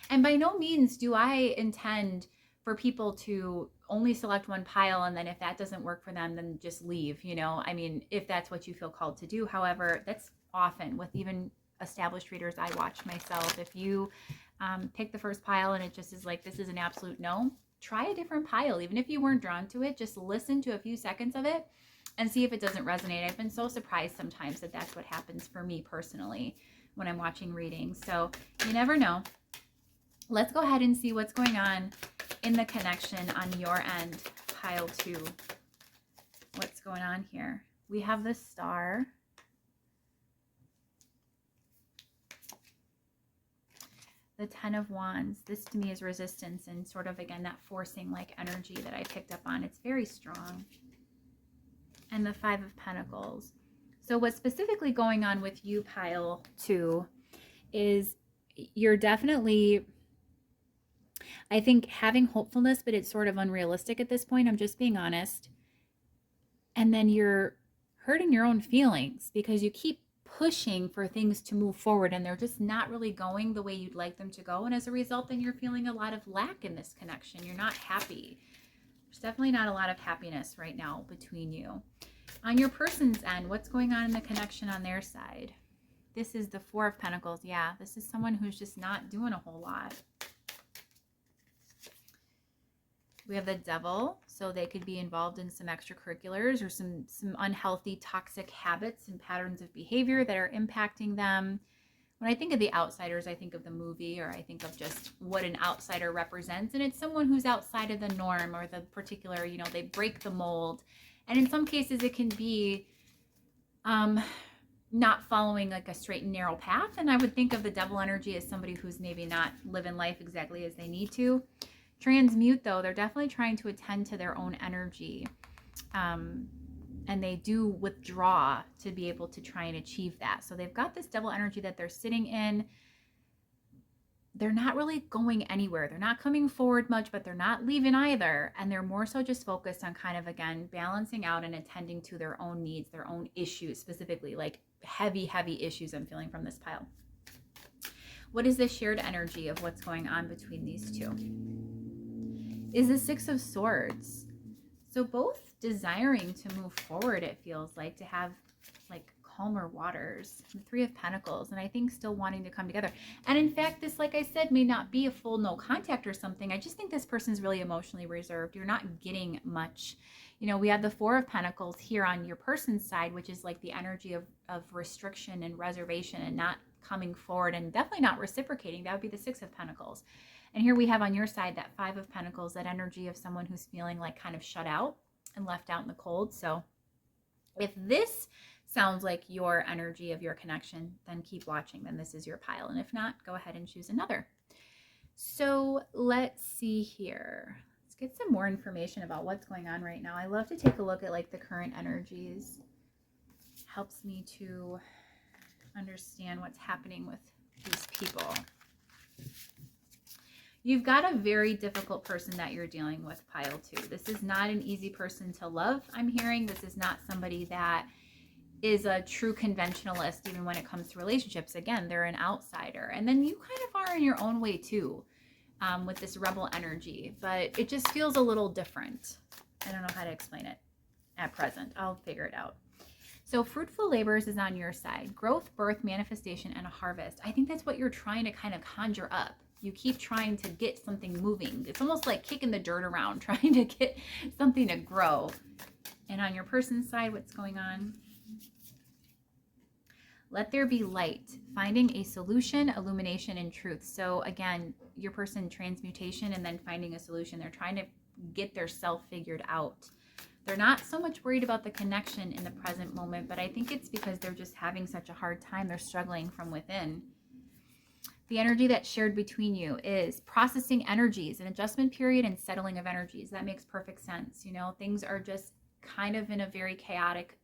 And by no means do I intend for people to only select one pile, and then if that doesn't work for them, then just leave, you know? I mean, if that's what you feel called to do. However, that's often with even established readers I watch myself. If you pick the first pile and it just is like, this is an absolute no, try a different pile. Even if you weren't drawn to it, just listen to a few seconds of it and see if it doesn't resonate. I've been so surprised sometimes that that's what happens for me personally when I'm watching readings. So you never know. Let's go ahead and see what's going on in the connection on your end, pile 2. What's going on here? We have the Star. The 10 of Wands. This to me is resistance and sort of, again, that forcing like energy that I picked up on. It's very strong. And the 5 of Pentacles. So what's specifically going on with you, pile 2, is you're definitely, I think, having hopefulness, but it's sort of unrealistic at this point. I'm just being honest. And then you're hurting your own feelings because you keep pushing for things to move forward and they're just not really going the way you'd like them to go. And as a result, then you're feeling a lot of lack in this connection. You're not happy. There's definitely not a lot of happiness right now between you. On your person's end, what's going on in the connection on their side? This is the 4 of Pentacles. Yeah, this is someone who's just not doing a whole lot. We have the Devil, so they could be involved in some extracurriculars or some unhealthy, toxic habits and patterns of behavior that are impacting them. When I think of the outsiders, I think of the movie, or I think of just what an outsider represents. And it's someone who's outside of the norm or the particular, you know, they break the mold. And in some cases, it can be not following like a straight and narrow path. And I would think of the Devil energy as somebody who's maybe not living life exactly as they need to. Transmute, though, they're definitely trying to attend to their own energy. And they do withdraw to be able to try and achieve that. So they've got this Devil energy that they're sitting in. They're not really going anywhere. They're not coming forward much, but they're not leaving either. And they're more so just focused on kind of, again, balancing out and attending to their own needs, their own issues, specifically like heavy, heavy issues I'm feeling from this pile. What is the shared energy of what's going on between these two? Is the 6 of Swords. So both desiring to move forward, it feels like, to have like calmer waters. The 3 of Pentacles, and I think still wanting to come together. And in fact, this, like I said, may not be a full no contact or something. I just think this person's really emotionally reserved. You're not getting much. You know, we have the 4 of Pentacles here on your person's side, which is like the energy of restriction and reservation and not coming forward and definitely not reciprocating. That would be the 6 of Pentacles. And here we have on your side that 5 of Pentacles, that energy of someone who's feeling like kind of shut out and left out in the cold. So if this sounds like your energy of your connection, then keep watching. Then this is your pile. And if not, go ahead and choose another. So let's see here. Let's get some more information about what's going on right now. I love to take a look at like the current energies. Helps me to understand what's happening with these people. You've got a very difficult person that you're dealing with, pile 2. This is not an easy person to love, I'm hearing. This is not somebody that is a true conventionalist even when it comes to relationships. Again, they're an outsider. And then you kind of are in your own way too, with this rebel energy, but it just feels a little different. I don't know how to explain it at present. I'll figure it out. So fruitful labors is on your side. Growth, birth, manifestation, and a harvest. I think that's what you're trying to kind of conjure up. You keep trying to get something moving. It's almost like kicking the dirt around, trying to get something to grow. And on your person's side, what's going on? Let there be light, finding a solution, illumination, and truth. So again, your person transmutation and then finding a solution. They're trying to get their self figured out. They're not so much worried about the connection in the present moment, but I think it's because they're just having such a hard time. They're struggling from within. The energy that's shared between you is processing energies, an adjustment period, and settling of energies. That makes perfect sense. You know, things are just kind of in a very chaotic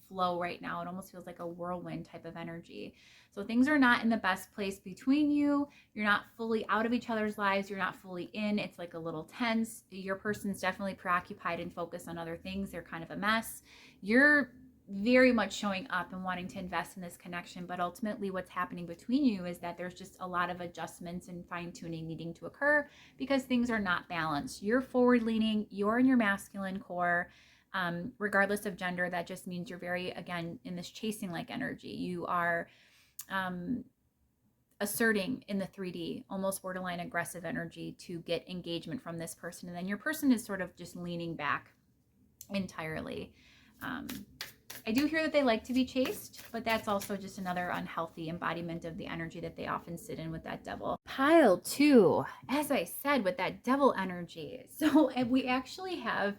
flow right now. It almost feels like a whirlwind type of energy. So things are not in the best place between you. You're not fully out of each other's lives. You're not fully in. It's like a little tense. Your person's definitely preoccupied and focused on other things. They're kind of a mess. You're very much showing up and wanting to invest in this connection, but ultimately what's happening between you is that there's just a lot of adjustments and fine-tuning needing to occur because things are not balanced. You're forward-leaning. You're in your masculine core. Regardless of gender, that just means you're very, again, in this chasing like energy. You are asserting in the 3D, almost borderline aggressive energy to get engagement from this person. And then your person is sort of just leaning back entirely. I do hear that they like to be chased, but that's also just another unhealthy embodiment of the energy that they often sit in with that devil. Pile 2, as I said, with that devil energy. So we actually have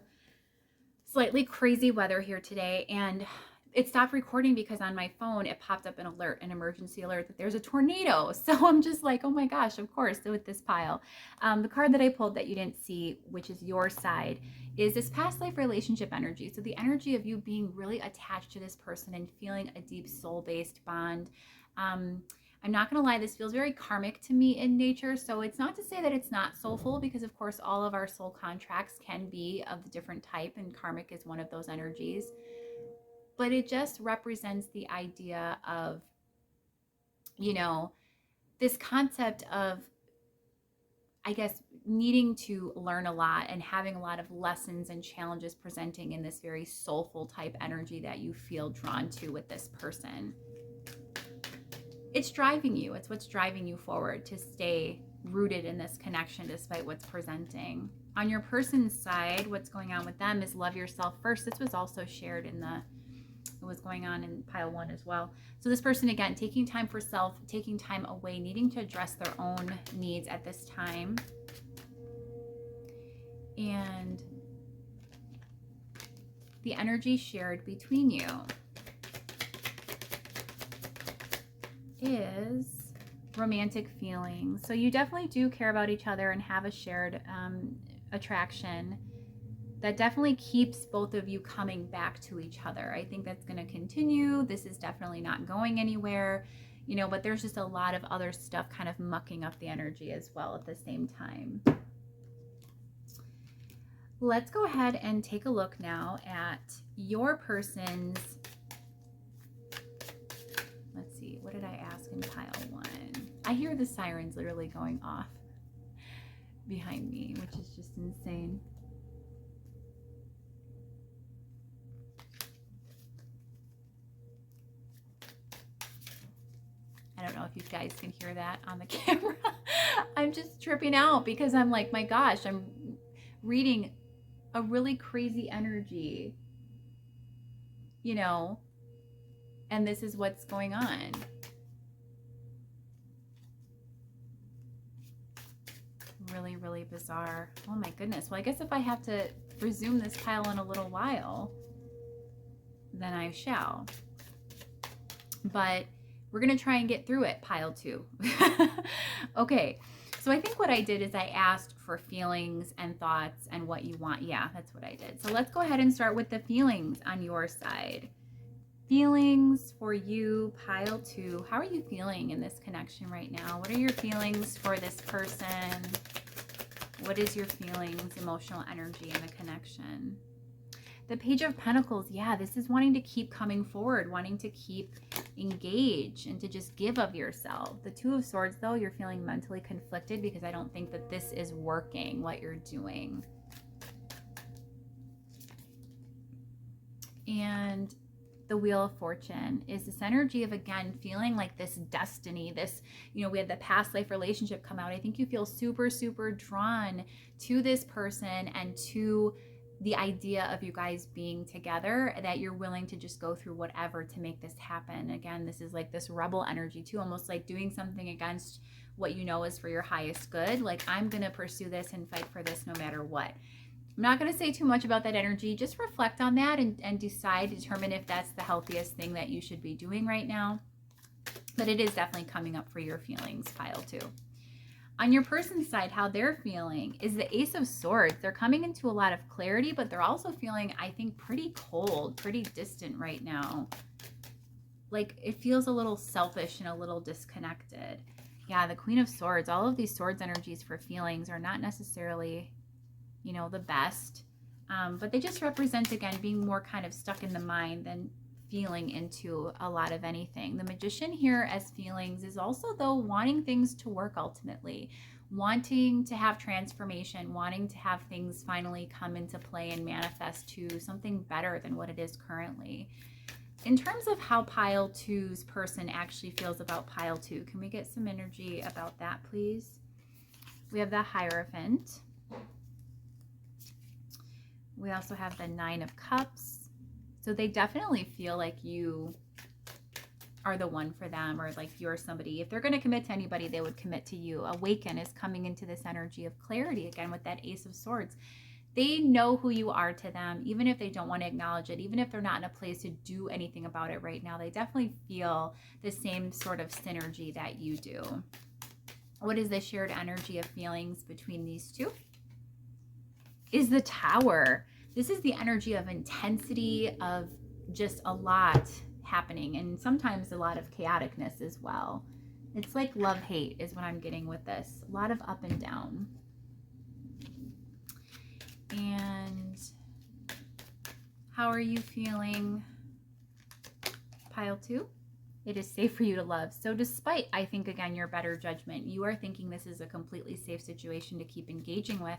slightly crazy weather here today, and it stopped recording because on my phone it popped up an alert, an emergency alert that there's a tornado. So I'm just like, oh my gosh, of course, with this pile. The card that I pulled that you didn't see, which is your side, is this past life relationship energy. So the energy of you being really attached to this person and feeling a deep soul-based bond. I'm not going to lie, this feels very karmic to me in nature. So it's not to say that it's not soulful, because of course all of our soul contracts can be of a different type, and karmic is one of those energies. But it just represents the idea of, you know, this concept of, I guess, needing to learn a lot and having a lot of lessons and challenges presenting in this very soulful type energy that you feel drawn to with this person. It's driving you. It's what's driving you forward to stay rooted in this connection despite what's presenting. On your person's side, what's going on with them is love yourself first. This was also shared in it was going on in pile 1 as well. So this person, again, taking time for self, taking time away, needing to address their own needs at this time. And the energy shared between you is romantic feelings. So you definitely do care about each other and have a shared attraction that definitely keeps both of you coming back to each other. I think that's going to continue. This is definitely not going anywhere, you know, but there's just a lot of other stuff kind of mucking up the energy as well at the same time. Let's go ahead and take a look now at your person's, let's see, what did I ask in pile 1? I hear the sirens literally going off behind me, which is just insane. I don't know if you guys can hear that on the camera. I'm just tripping out because I'm like, my gosh, I'm reading a really crazy energy, you know, and this is what's going on. Really, really bizarre. Oh my goodness. Well, I guess if I have to resume this pile in a little while, then I shall. But we're going to try and get through it, pile 2. Okay. So I think what I did is I asked for feelings and thoughts and what you want. Yeah, that's what I did. So let's go ahead and start with the feelings on your side. Feelings for you, pile 2. How are you feeling in this connection right now? What are your feelings for this person? What is your feelings, emotional energy in the connection? The Page of Pentacles, yeah, this is wanting to keep coming forward, wanting to keep engaged and to just give of yourself. The Two of Swords, though, you're feeling mentally conflicted because I don't think that this is working, what you're doing. And the Wheel of Fortune is this energy of, again, feeling like this destiny, this, you know, we had the past life relationship come out. I think you feel super, super drawn to this person and to the idea of you guys being together, that you're willing to just go through whatever to make this happen. Again, this is like this rebel energy too, almost like doing something against what you know is for your highest good. Like, I'm going to pursue this and fight for this no matter what. I'm not going to say too much about that energy. Just reflect on that and determine if that's the healthiest thing that you should be doing right now. But it is definitely coming up for your feelings, pile 2. On your person's side, how they're feeling is the Ace of Swords. They're coming into a lot of clarity, but they're also feeling, I think, pretty cold, pretty distant right now. Like, it feels a little selfish and a little disconnected. Yeah, the Queen of Swords, all of these swords energies for feelings are not necessarily, you know, the best, but they just represent, again, being more kind of stuck in the mind than feeling into a lot of anything. The Magician here as feelings is also, though, wanting things to work ultimately, wanting to have transformation, wanting to have things finally come into play and manifest to something better than what it is currently. In terms of how pile 2's person actually feels about pile 2, can we get some energy about that, please? We have the Hierophant. We also have the 9 of Cups. So they definitely feel like you are the one for them, or like you're somebody. If they're going to commit to anybody, they would commit to you. Awaken is coming into this energy of clarity, again, with that Ace of Swords. They know who you are to them, even if they don't want to acknowledge it, even if they're not in a place to do anything about it right now. They definitely feel the same sort of synergy that you do. What is the shared energy of feelings between these two? Is the Tower. This is the energy of intensity, of just a lot happening, and sometimes a lot of chaoticness as well. It's like love-hate is what I'm getting with this. A lot of up and down. And how are you feeling, pile 2? It is safe for you to love. So despite, I think, again, your better judgment, you are thinking this is a completely safe situation to keep engaging with.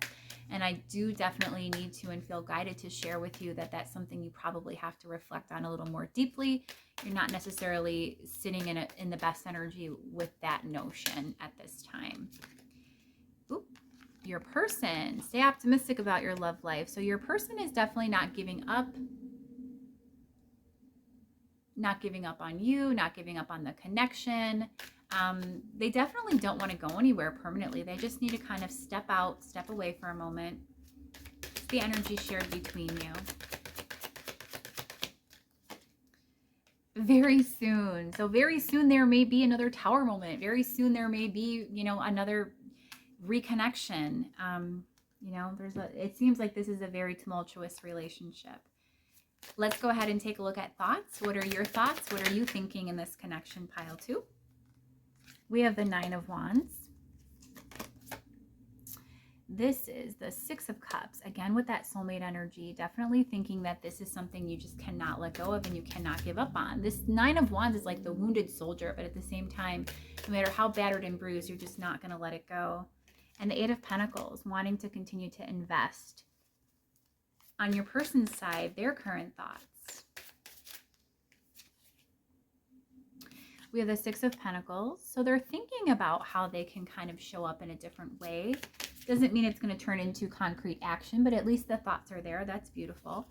And I do definitely need to and feel guided to share with you that that's something you probably have to reflect on a little more deeply. You're not necessarily sitting in the best energy with that notion at this time. Oop. Your person, stay optimistic about your love life. So your person is definitely not giving up. Not giving up on you, not giving up on the connection. They definitely don't want to go anywhere permanently. They just need to kind of step out, step away for a moment. It's the energy shared between you. Very soon. So very soon there may be another Tower moment. Very soon there may be, you know, another reconnection. You know, it seems like this is a very tumultuous relationship. Let's go ahead and take a look at thoughts. What are your thoughts? What are you thinking in this connection, pile 2? We have the 9 of Wands. This is the 6 of Cups. Again, with that soulmate energy, definitely thinking that this is something you just cannot let go of and you cannot give up on. This 9 of Wands is like the wounded soldier, but at the same time, no matter how battered and bruised, you're just not going to let it go. And the 8 of Pentacles, wanting to continue to invest. On your person's side, their current thoughts. We have the 6 of Pentacles. So they're thinking about how they can kind of show up in a different way. Doesn't mean it's going to turn into concrete action, but at least the thoughts are there. That's beautiful.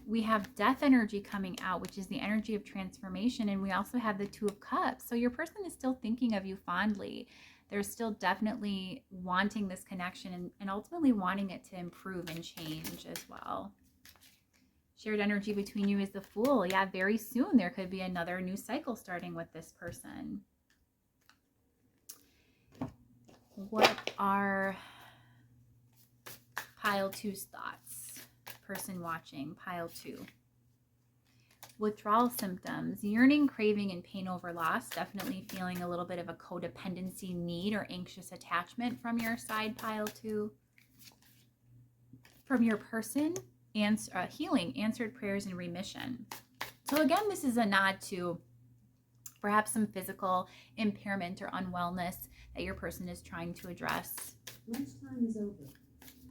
We have Death energy coming out, which is the energy of transformation. And we also have the 2 of Cups. So your person is still thinking of you fondly. They're still definitely wanting this connection and ultimately wanting it to improve and change as well. Shared energy between you is the Fool. Yeah, very soon there could be another new cycle starting with this person. What are pile 2's thoughts? Person watching, pile 2. Withdrawal symptoms, yearning, craving, and pain over loss. Definitely feeling a little bit of a codependency need or anxious attachment from your side, pile 2. From your person, healing, answered prayers, and remission. So again, this is a nod to perhaps some physical impairment or unwellness that your person is trying to address. Lunchtime is over.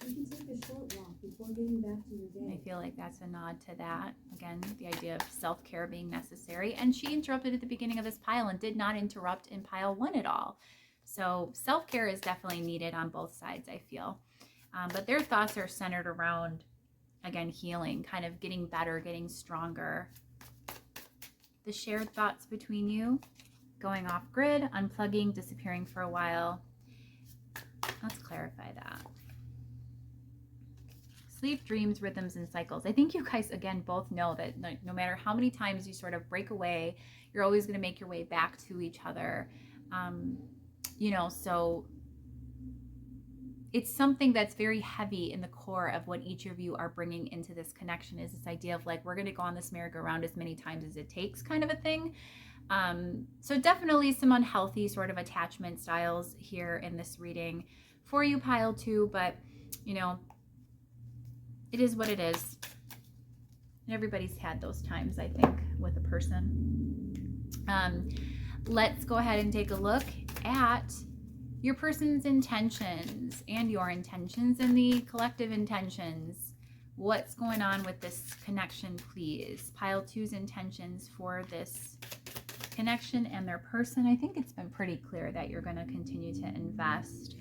You can take a short walk before getting back to your day. I feel like that's a nod to that. Again, the idea of self-care being necessary. And she interrupted at the beginning of this pile and did not interrupt in pile 1 at all. So self-care is definitely needed on both sides, I feel. But their thoughts are centered around, again, healing, kind of getting better, getting stronger. The shared thoughts between you, going off grid, unplugging, disappearing for a while. Let's clarify that. Sleep, dreams, rhythms, and cycles. I think you guys, again, both know that no matter how many times you sort of break away, you're always going to make your way back to each other. So it's something that's very heavy in the core of what each of you are bringing into this connection, is this idea of like, we're going to go on this merry-go-round as many times as it takes kind of a thing. So definitely some unhealthy sort of attachment styles here in this reading for you, pile 2, but it is what it is. And everybody's had those times, I think, with a person. Let's go ahead and take a look at your person's intentions and your intentions and the collective intentions. What's going on with this connection, please? Pile 2's intentions for this connection and their person. I think it's been pretty clear that you're going to continue to invest.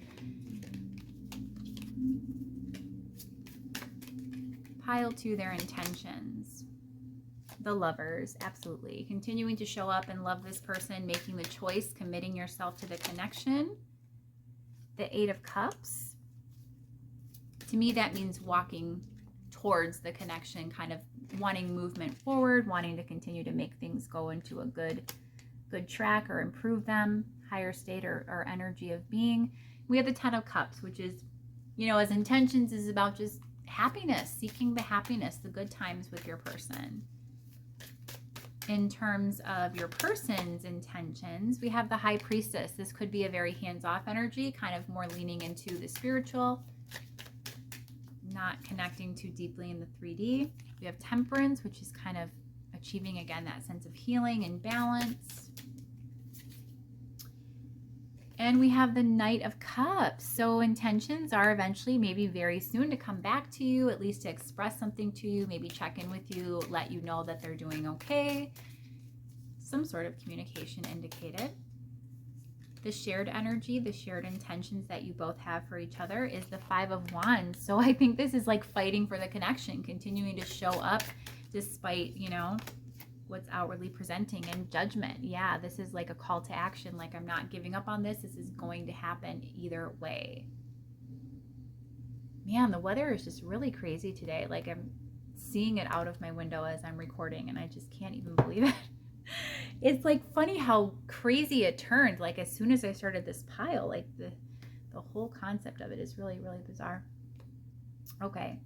Pile 2, their intentions. The Lovers, absolutely. Continuing to show up and love this person, making the choice, committing yourself to the connection. The 8 of Cups. To me, that means walking towards the connection, kind of wanting movement forward, wanting to continue to make things go into a good track or improve them, higher state or energy of being. We have the 10 of Cups, which is, as intentions is about just happiness, seeking the happiness, the good times with your person. In terms of your person's intentions, we have the High Priestess. This could be a very hands-off energy, kind of more leaning into the spiritual, not connecting too deeply in the 3D. We have Temperance, which is kind of achieving, again, that sense of healing and balance. And we have the Knight of Cups. So intentions are eventually, maybe very soon, to come back to you, at least to express something to you, maybe check in with you, let you know that they're doing okay. Some sort of communication indicated. The shared energy, the shared intentions that you both have for each other is the 5 of Wands. So I think this is like fighting for the connection, continuing to show up despite, what's outwardly presenting, and judgment. Yeah, this is like a call to action. Like, I'm not giving up on this. This is going to happen either way. Man, the weather is just really crazy today. Like, I'm seeing it out of my window as I'm recording, and I just can't even believe it. It's like funny how crazy it turned. Like, as soon as I started this pile, like the whole concept of it is really, really bizarre. Okay.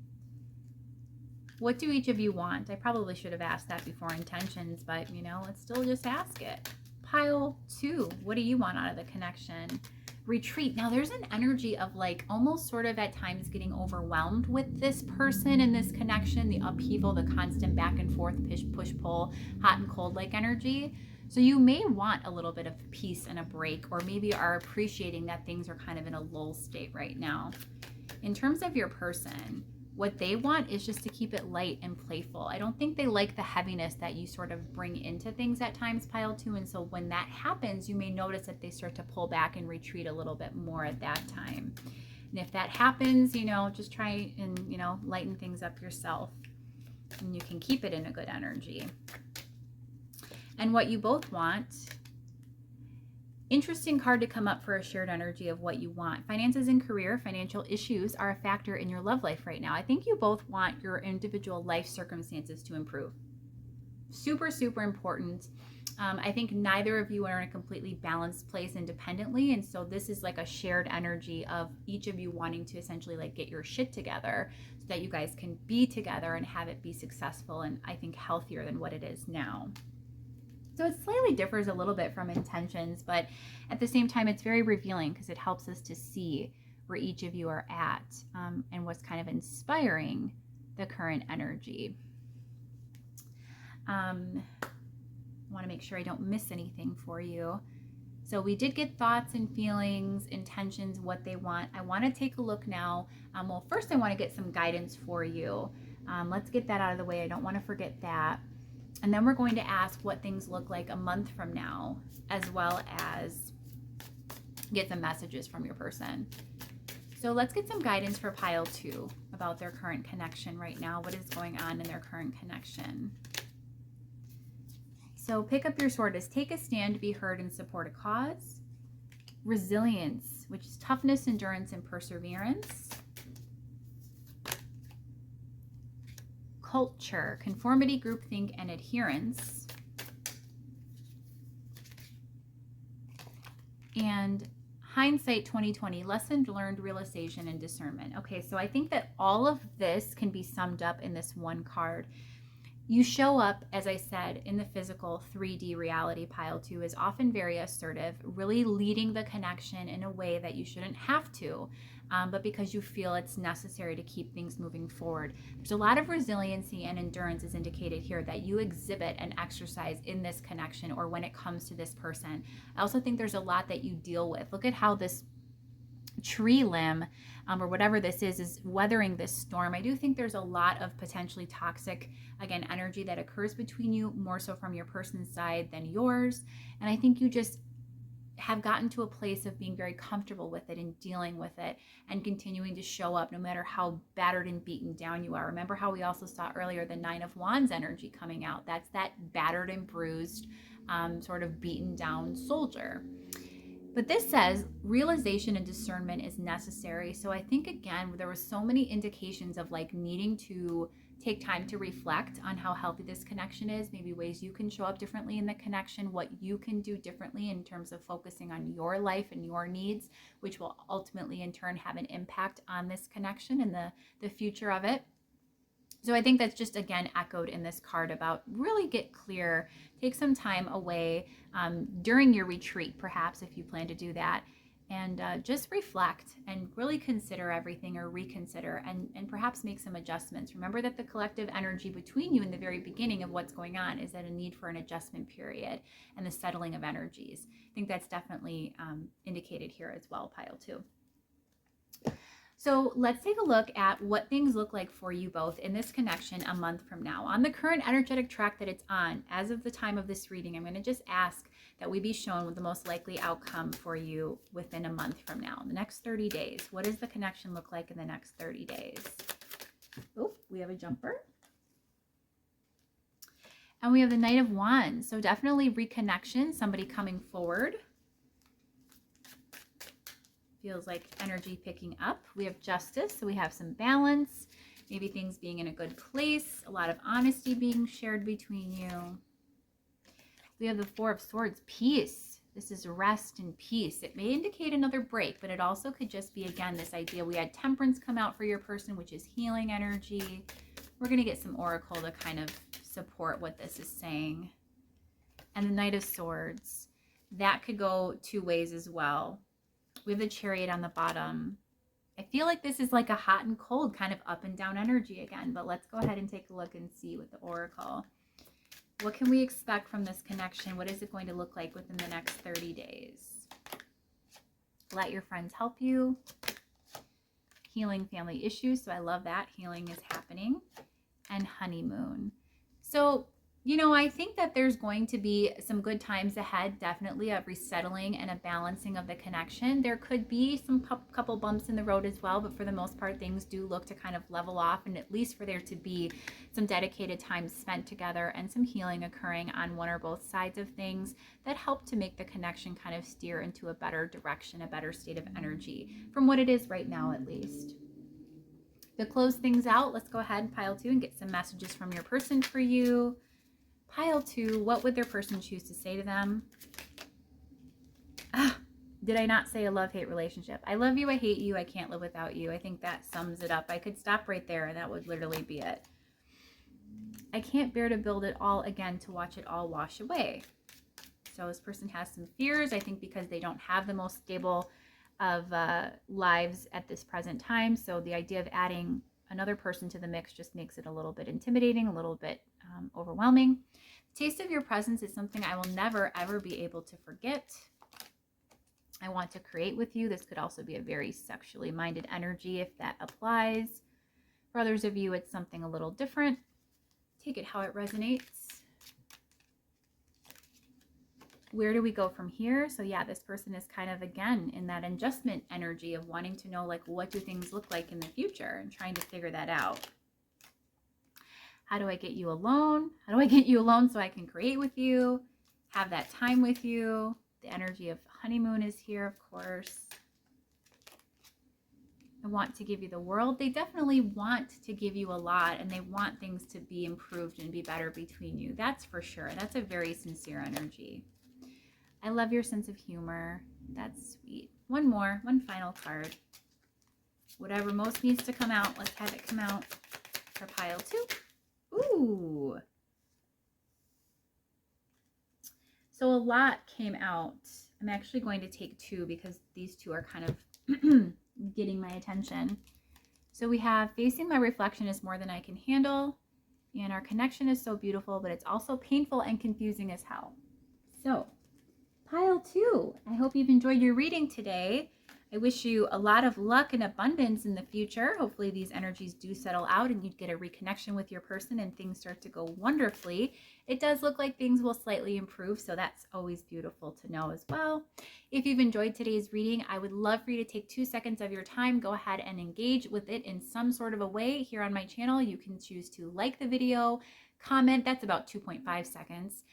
What do each of you want? I probably should have asked that before intentions, but let's still just ask it. Pile 2, what do you want out of the connection? Retreat. Now there's an energy of like almost sort of at times getting overwhelmed with this person and this connection, the upheaval, the constant back and forth, push, pull, hot and cold like energy. So you may want a little bit of peace and a break, or maybe are appreciating that things are kind of in a lull state right now. In terms of your person, what they want is just to keep it light and playful. I don't think they like the heaviness that you sort of bring into things at times, pile 2. And so when that happens, you may notice that they start to pull back and retreat a little bit more at that time. And if that happens, just try and, lighten things up yourself. And you can keep it in a good energy. And what you both want, interesting card to come up for a shared energy of what you want. Finances and career, financial issues are a factor in your love life right now. I think you both want your individual life circumstances to improve. Super, super important. I think neither of you are in a completely balanced place independently. And so this is like a shared energy of each of you wanting to essentially like get your shit together so that you guys can be together and have it be successful and I think healthier than what it is now. So it slightly differs a little bit from intentions, but at the same time, it's very revealing because it helps us to see where each of you are at and what's kind of inspiring the current energy. I want to make sure I don't miss anything for you. So we did get thoughts and feelings, intentions, what they want. I want to take a look now. Well, first I want to get some guidance for you. Let's get that out of the way. I don't want to forget that. And then we're going to ask what things look like a month from now, as well as get some messages from your person. So let's get some guidance for pile 2 about their current connection right now. What is going on in their current connection? So pick up your sword as take a stand, be heard, and support a cause. Resilience, which is toughness, endurance, and perseverance. Culture, conformity, groupthink, and adherence. And hindsight 2020, lesson learned, realization, and discernment. Okay, so I think that all of this can be summed up in this one card. You show up, as I said, in the physical 3D reality. Pile 2 is often very assertive, really leading the connection in a way that you shouldn't have to, but because you feel it's necessary to keep things moving forward. There's a lot of resiliency and endurance is indicated here that you exhibit and exercise in this connection or when it comes to this person. I also think there's a lot that you deal with. Look at how this tree limb or whatever this is weathering this storm. I do think there's a lot of potentially toxic, again, energy that occurs between you, more so from your person's side than yours. And I think you just have gotten to a place of being very comfortable with it and dealing with it and continuing to show up no matter how battered and beaten down you are. Remember how we also saw earlier the 9 of Wands energy coming out? That's that battered and bruised, sort of beaten down soldier. But this says realization and discernment is necessary. So I think, again, there were so many indications of like needing to take time to reflect on how healthy this connection is, maybe ways you can show up differently in the connection, what you can do differently in terms of focusing on your life and your needs, which will ultimately in turn have an impact on this connection and the future of it. So I think that's just, again, echoed in this card about really get clear, take some time away during your retreat, perhaps, if you plan to do that, and just reflect and really consider everything or reconsider and perhaps make some adjustments. Remember that the collective energy between you in the very beginning of what's going on is at a need for an adjustment period and the settling of energies. I think that's definitely indicated here as well, pile 2. So let's take a look at what things look like for you both in this connection a month from now. On the current energetic track that it's on, as of the time of this reading, I'm going to just ask that we be shown with the most likely outcome for you within a month from now. In the next 30 days, what does the connection look like in the next 30 days? Oh, we have a jumper. And we have the Knight of Wands. So definitely reconnection, somebody coming forward. Feels like energy picking up. We have Justice, so we have some balance, maybe things being in a good place, a lot of honesty being shared between you. We have the Four of Swords, peace. This is rest and peace. It may indicate another break, but it also could just be, again, this idea. We had Temperance come out for your person, which is healing energy. We're going to get some Oracle to kind of support what this is saying. And the Knight of Swords. That could go two ways as well. We have the Chariot on the bottom. I feel like this is like a hot and cold kind of up and down energy again, but let's go ahead and take a look and see with the Oracle. What can we expect from this connection? What is it going to look like within the next 30 days? Let your friends help you. Healing family issues. So I love that. Healing is happening. And honeymoon. So, you know, I think that there's going to be some good times ahead, definitely, of resettling and a balancing of the connection. There could be some couple bumps in the road as well, but for the most part, things do look to kind of level off, and at least for there to be some dedicated time spent together and some healing occurring on one or both sides of things that help to make the connection kind of steer into a better direction, a better state of energy, from what it is right now at least. To close things out, let's go ahead and pile 2 and get some messages from your person for you. Pile 2, what would their person choose to say to them? Did I not say a love-hate relationship? I love you, I hate you, I can't live without you. I think that sums it up. I could stop right there and that would literally be it. I can't bear to build it all again, to watch it all wash away. So this person has some fears, I think, because they don't have the most stable of lives at this present time. So the idea of adding another person to the mix just makes it a little bit intimidating, a little bit overwhelming. Taste of your presence is something I will never, ever be able to forget. I want to create with you. This could also be a very sexually minded energy if that applies. For others of you, it's something a little different. Take it how it resonates. Where do we go from here? So yeah, this person is kind of, again, in that adjustment energy of wanting to know, like, what do things look like in the future and trying to figure that out. How do I get you alone? How do I get you alone so I can create with you, have that time with you? The energy of honeymoon is here, of course. I want to give you the world. They definitely want to give you a lot, and they want things to be improved and be better between you. That's for sure. That's a very sincere energy. I love your sense of humor. That's sweet. One more, one final card. Whatever most needs to come out, let's have it come out for pile 2. Ooh. So a lot came out. I'm actually going to take 2 because these 2 are kind of getting my attention. So we have facing my reflection is more than I can handle. And our connection is so beautiful, but it's also painful and confusing as hell. So pile 2, I hope you've enjoyed your reading today. I wish you a lot of luck and abundance in the future. Hopefully these energies do settle out and you get a reconnection with your person and things start to go wonderfully. It does look like things will slightly improve, so that's always beautiful to know as well. If you've enjoyed today's reading, I would love for you to take 2 seconds of your time. Go ahead and engage with it in some sort of a way here on my channel. You can choose to like the video, comment, that's about 2.5 seconds.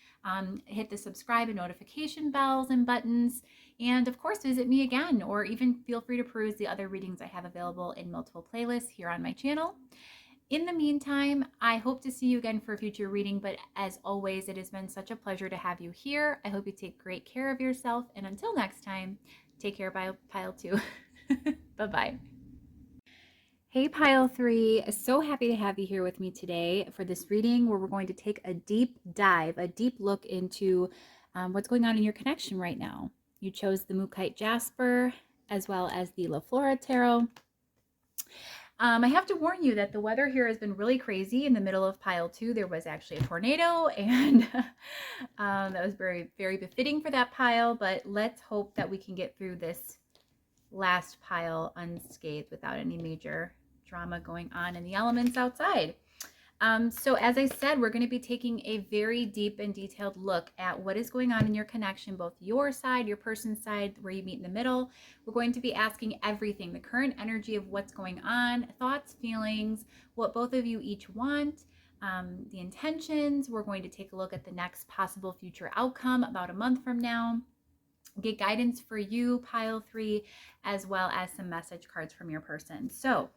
Hit the subscribe and notification bells and buttons. And of course, visit me again, or even feel free to peruse the other readings I have available in multiple playlists here on my channel. In the meantime, I hope to see you again for a future reading, but as always, it has been such a pleasure to have you here. I hope you take great care of yourself, and until next time, take care, pile 2. Bye-bye. Hey, pile 3, so happy to have you here with me today for this reading where we're going to take a deep dive, a deep look into what's going on in your connection right now. You chose the Mookaite Jasper as well as the Flora tarot. I have to warn you that the weather here has been really crazy. In the middle of pile 2, there was actually a tornado, and that was very, very befitting for that pile. But let's hope that we can get through this last pile unscathed without any major drama going on in the elements outside. So as I said, we're going to be taking a very deep and detailed look at what is going on in your connection, both your side, your person's side, where you meet in the middle. We're going to be asking everything, the current energy of what's going on, thoughts, feelings, what both of you each want, the intentions. We're going to take a look at the next possible future outcome about a month from now. Get guidance for you, pile 3, as well as some message cards from your person. So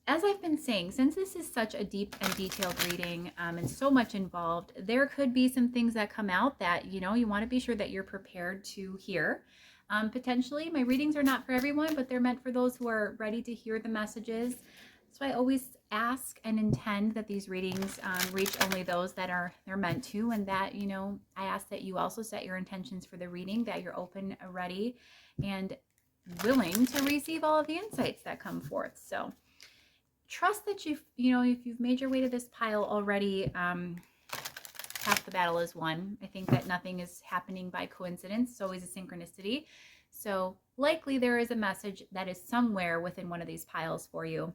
as I've been saying, since this is such a deep and detailed reading and so much involved, there could be some things that come out that, you want to be sure that you're prepared to hear. Potentially, my readings are not for everyone, but they're meant for those who are ready to hear the messages. So I always ask and intend that these readings reach only those that they're meant to, and that, I ask that you also set your intentions for the reading, that you're open, ready, and willing to receive all of the insights that come forth. So trust that if you've made your way to this pile already, half the battle is won. I think that nothing is happening by coincidence. It's always a synchronicity. So likely there is a message that is somewhere within one of these piles for you.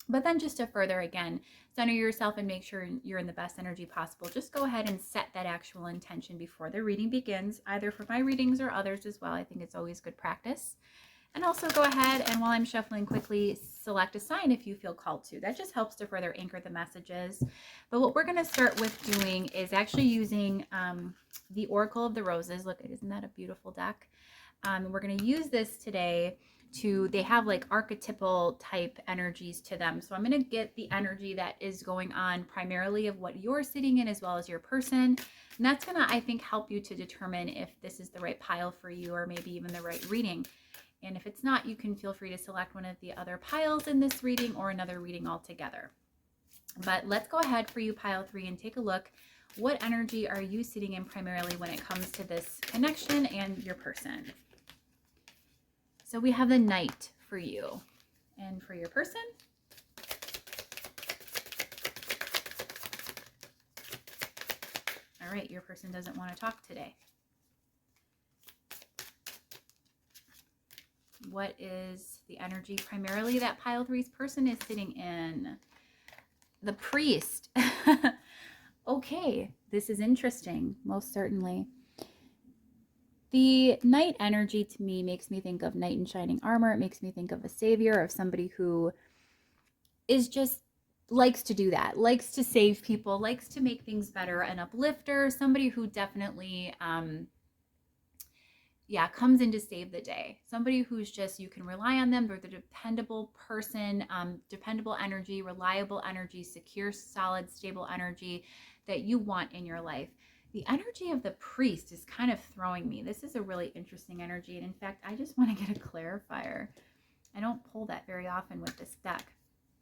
But then just to further, again, center yourself and make sure you're in the best energy possible. Just go ahead and set that actual intention before the reading begins, either for my readings or others as well. I think it's always good practice. And also go ahead and, while I'm shuffling quickly, select a sign if you feel called to. That just helps to further anchor the messages. But what we're going to start with doing is actually using the Oracle of the Roses. Look, isn't that a beautiful deck? We're going to use this today they have like archetypal type energies to them. So I'm going to get the energy that is going on primarily of what you're sitting in as well as your person. And that's going to, I think, help you to determine if this is the right pile for you or maybe even the right reading. And if it's not, you can feel free to select one of the other piles in this reading or another reading altogether. But let's go ahead for you, pile 3, and take a look. What energy are you sitting in primarily when it comes to this connection and your person? So we have the Knight for you. And for your person, All right, your person doesn't want to talk today. What is the energy primarily that pile three's person is sitting in? The Priest. Okay, this is interesting, most certainly. The Knight energy to me makes me think of knight in shining armor. It makes me think of a savior, of somebody who is just likes to do that, likes to save people, likes to make things better, an uplifter, somebody who definitely comes in to save the day. Somebody who's just, you can rely on them. They're the dependable person, dependable energy, reliable energy, secure, solid, stable energy that you want in your life. The energy of the Priest is kind of throwing me. This is a really interesting energy. And in fact, I just want to get a clarifier. I don't pull that very often with this deck.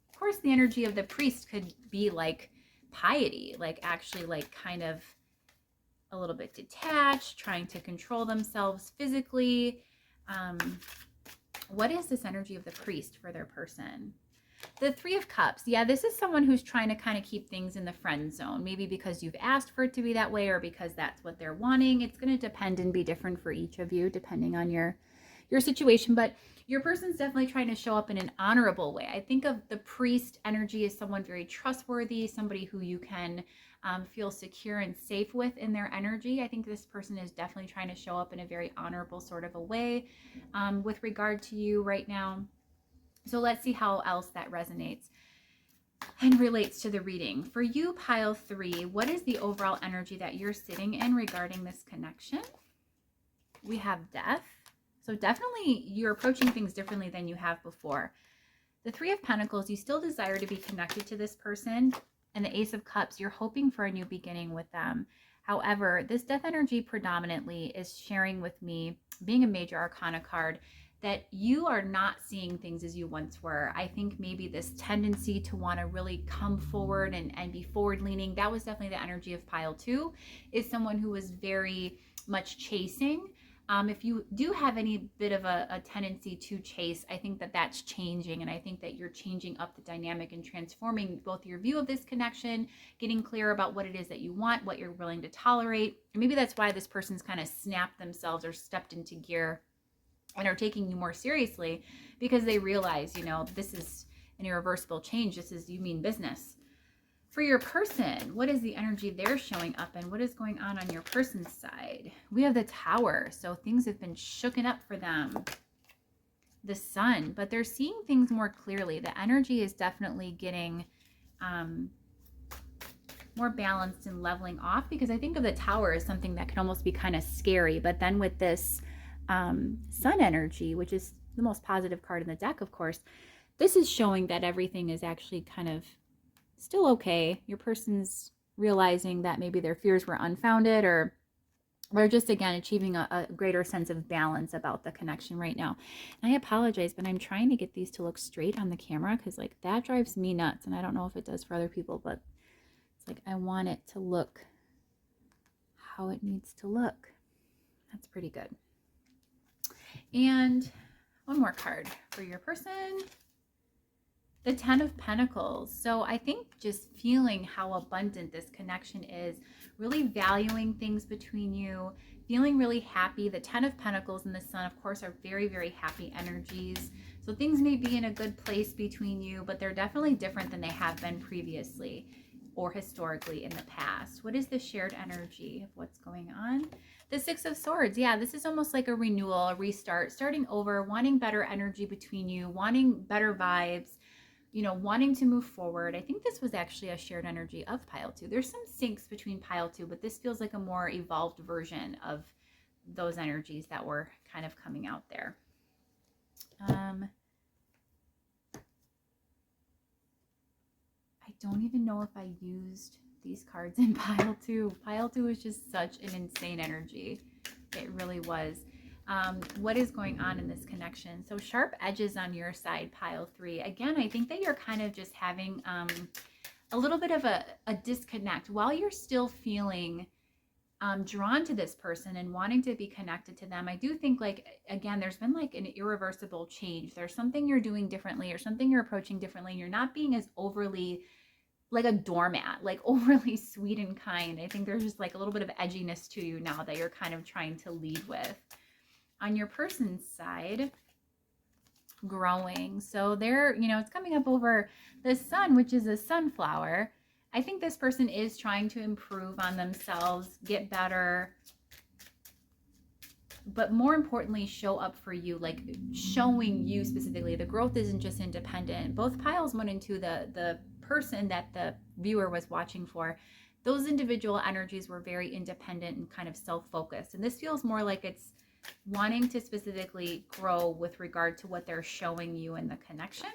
Of course, the energy of the Priest could be like piety, like actually like kind of a little bit detached, trying to control themselves physically. What is this energy of the Priest for their person? The Three of Cups. Yeah, this is someone who's trying to kind of keep things in the friend zone, maybe because you've asked for it to be that way or because that's what they're wanting. It's going to depend and be different for each of you depending on your situation, but your person's definitely trying to show up in an honorable way. I think of the Priest energy as someone very trustworthy, somebody who you can feel secure and safe with in their energy. I think this person is definitely trying to show up in a very honorable sort of a way with regard to you right now. So let's see how else that resonates and relates to the reading. For you, pile three, what is the overall energy that you're sitting in regarding this connection? We have death. So definitely you're approaching things differently than you have before. The Three of Pentacles, you still desire to be connected to this person. And the Ace of Cups, you're hoping for a new beginning with them. However, this death energy predominantly is sharing with me, being a major arcana card, that you are not seeing things as you once were. I think maybe this tendency to want to really come forward and be forward leaning, that was definitely the energy of pile two, is someone who was very much chasing. If you do have any bit of a tendency to chase, I think that that's changing. And I think that you're changing up the dynamic and transforming both your view of this connection, getting clear about what it is that you want, what you're willing to tolerate. And maybe that's why this person's kind of snapped themselves or stepped into gear and are taking you more seriously, because they realize, you know, this is an irreversible change. This is, you mean business. For your person, what is the energy they're showing up in? What is going on your person's side? We have the Tower. So things have been shooken up for them. The Sun, but they're seeing things more clearly. The energy is definitely getting more balanced and leveling off, because I think of the Tower as something that can almost be kind of scary. But then with this Sun energy, which is the most positive card in the deck, of course, this is showing that everything is actually kind of still okay. Your person's realizing that maybe their fears were unfounded, or they're just, again, achieving a greater sense of balance about the connection right now. And I apologize, but I'm trying to get these to look straight on the camera, because like that drives me nuts. And I don't know if it does for other people, but it's like I want it to look how it needs to look. That's pretty good. And one more card for your person. The Ten of Pentacles. So I think just feeling how abundant this connection is, really valuing things between you, feeling really happy. The Ten of Pentacles and the Sun, of course, are very, very happy energies. So things may be in a good place between you, but they're definitely different than they have been previously or historically in the past. What is the shared energy of what's going on? The Six of Swords. Yeah, this is almost like a renewal, a restart, starting over, wanting better energy between you, wanting better vibes, you know, wanting to move forward. I think this was actually a shared energy of pile two. There's some syncs between pile two, but this feels like a more evolved version of those energies that were kind of coming out there. I don't even know if I used these cards in pile two. Pile two is just such an insane energy. It really was. What is going on in this connection? So sharp edges on your side, pile three. Again, I think that you're kind of just having a little bit of a disconnect while you're still feeling drawn to this person and wanting to be connected to them. I do think, like, again, there's been like an irreversible change. There's something you're doing differently or something you're approaching differently. You're not being as overly like a doormat, like overly sweet and kind. I think there's just like a little bit of edginess to you now that you're kind of trying to lead with. On your person's side, growing. So they're, it's coming up over the sun, which is a sunflower. I think this person is trying to improve on themselves, get better, but more importantly, show up for you, like showing you specifically. The growth isn't just independent. Both piles 1 and 2, the person that the viewer was watching for, those individual energies were very independent and kind of self-focused. And this feels more like it's wanting to specifically grow with regard to what they're showing you in the connection.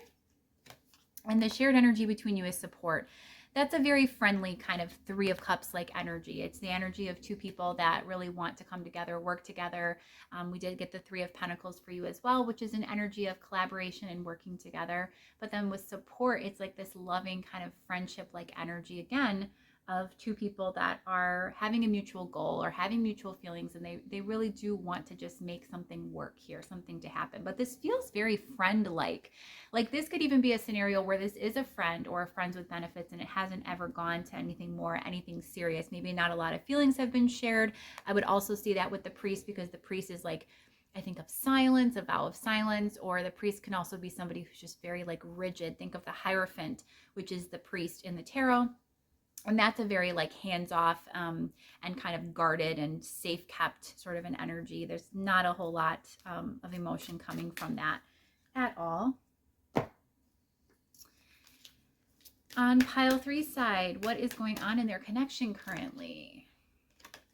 And the shared energy between you is support. That's a very friendly kind of 3 of Cups like energy. It's the energy of 2 people that really want to come together, work together. We did get the 3 of Pentacles for you as well, which is an energy of collaboration and working together. But then with support, it's like this loving kind of friendship like energy again of 2 people that are having a mutual goal or having mutual feelings, and they really do want to just make something work here, something to happen. But this feels very friend-like. Like this could even be a scenario where this is a friend or a friends with benefits and it hasn't ever gone to anything more, anything serious. Maybe not a lot of feelings have been shared. I would also see that with the priest, because the priest is like, I think of silence, a vow of silence, or the priest can also be somebody who's just very like rigid. Think of the Hierophant, which is the priest in the tarot. And that's a very like hands-off and kind of guarded and safe kept sort of an energy. There's not a whole lot of emotion coming from that at all. On pile 3 side, what is going on in their connection currently?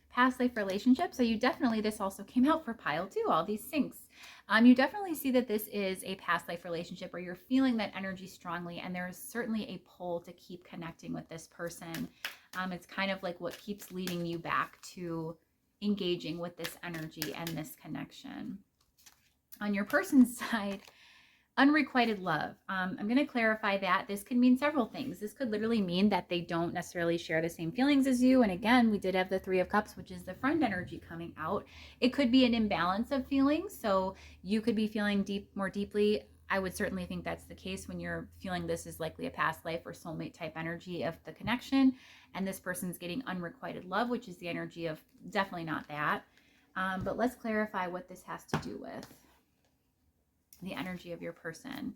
Past life relationship. So you definitely, this also came out for pile 2, all these syncs. You definitely see that this is a past life relationship where you're feeling that energy strongly, and there is certainly a pull to keep connecting with this person. It's kind of like what keeps leading you back to engaging with this energy and this connection. On your person's side, unrequited love. I'm going to clarify that this could mean several things. This could literally mean that they don't necessarily share the same feelings as you. And again, we did have the 3 of Cups, which is the friend energy coming out. It could be an imbalance of feelings. So you could be feeling more deeply. I would certainly think that's the case when you're feeling this is likely a past life or soulmate type energy of the connection. And this person's getting unrequited love, which is the energy of definitely not that. But let's clarify what this has to do with the energy of your person.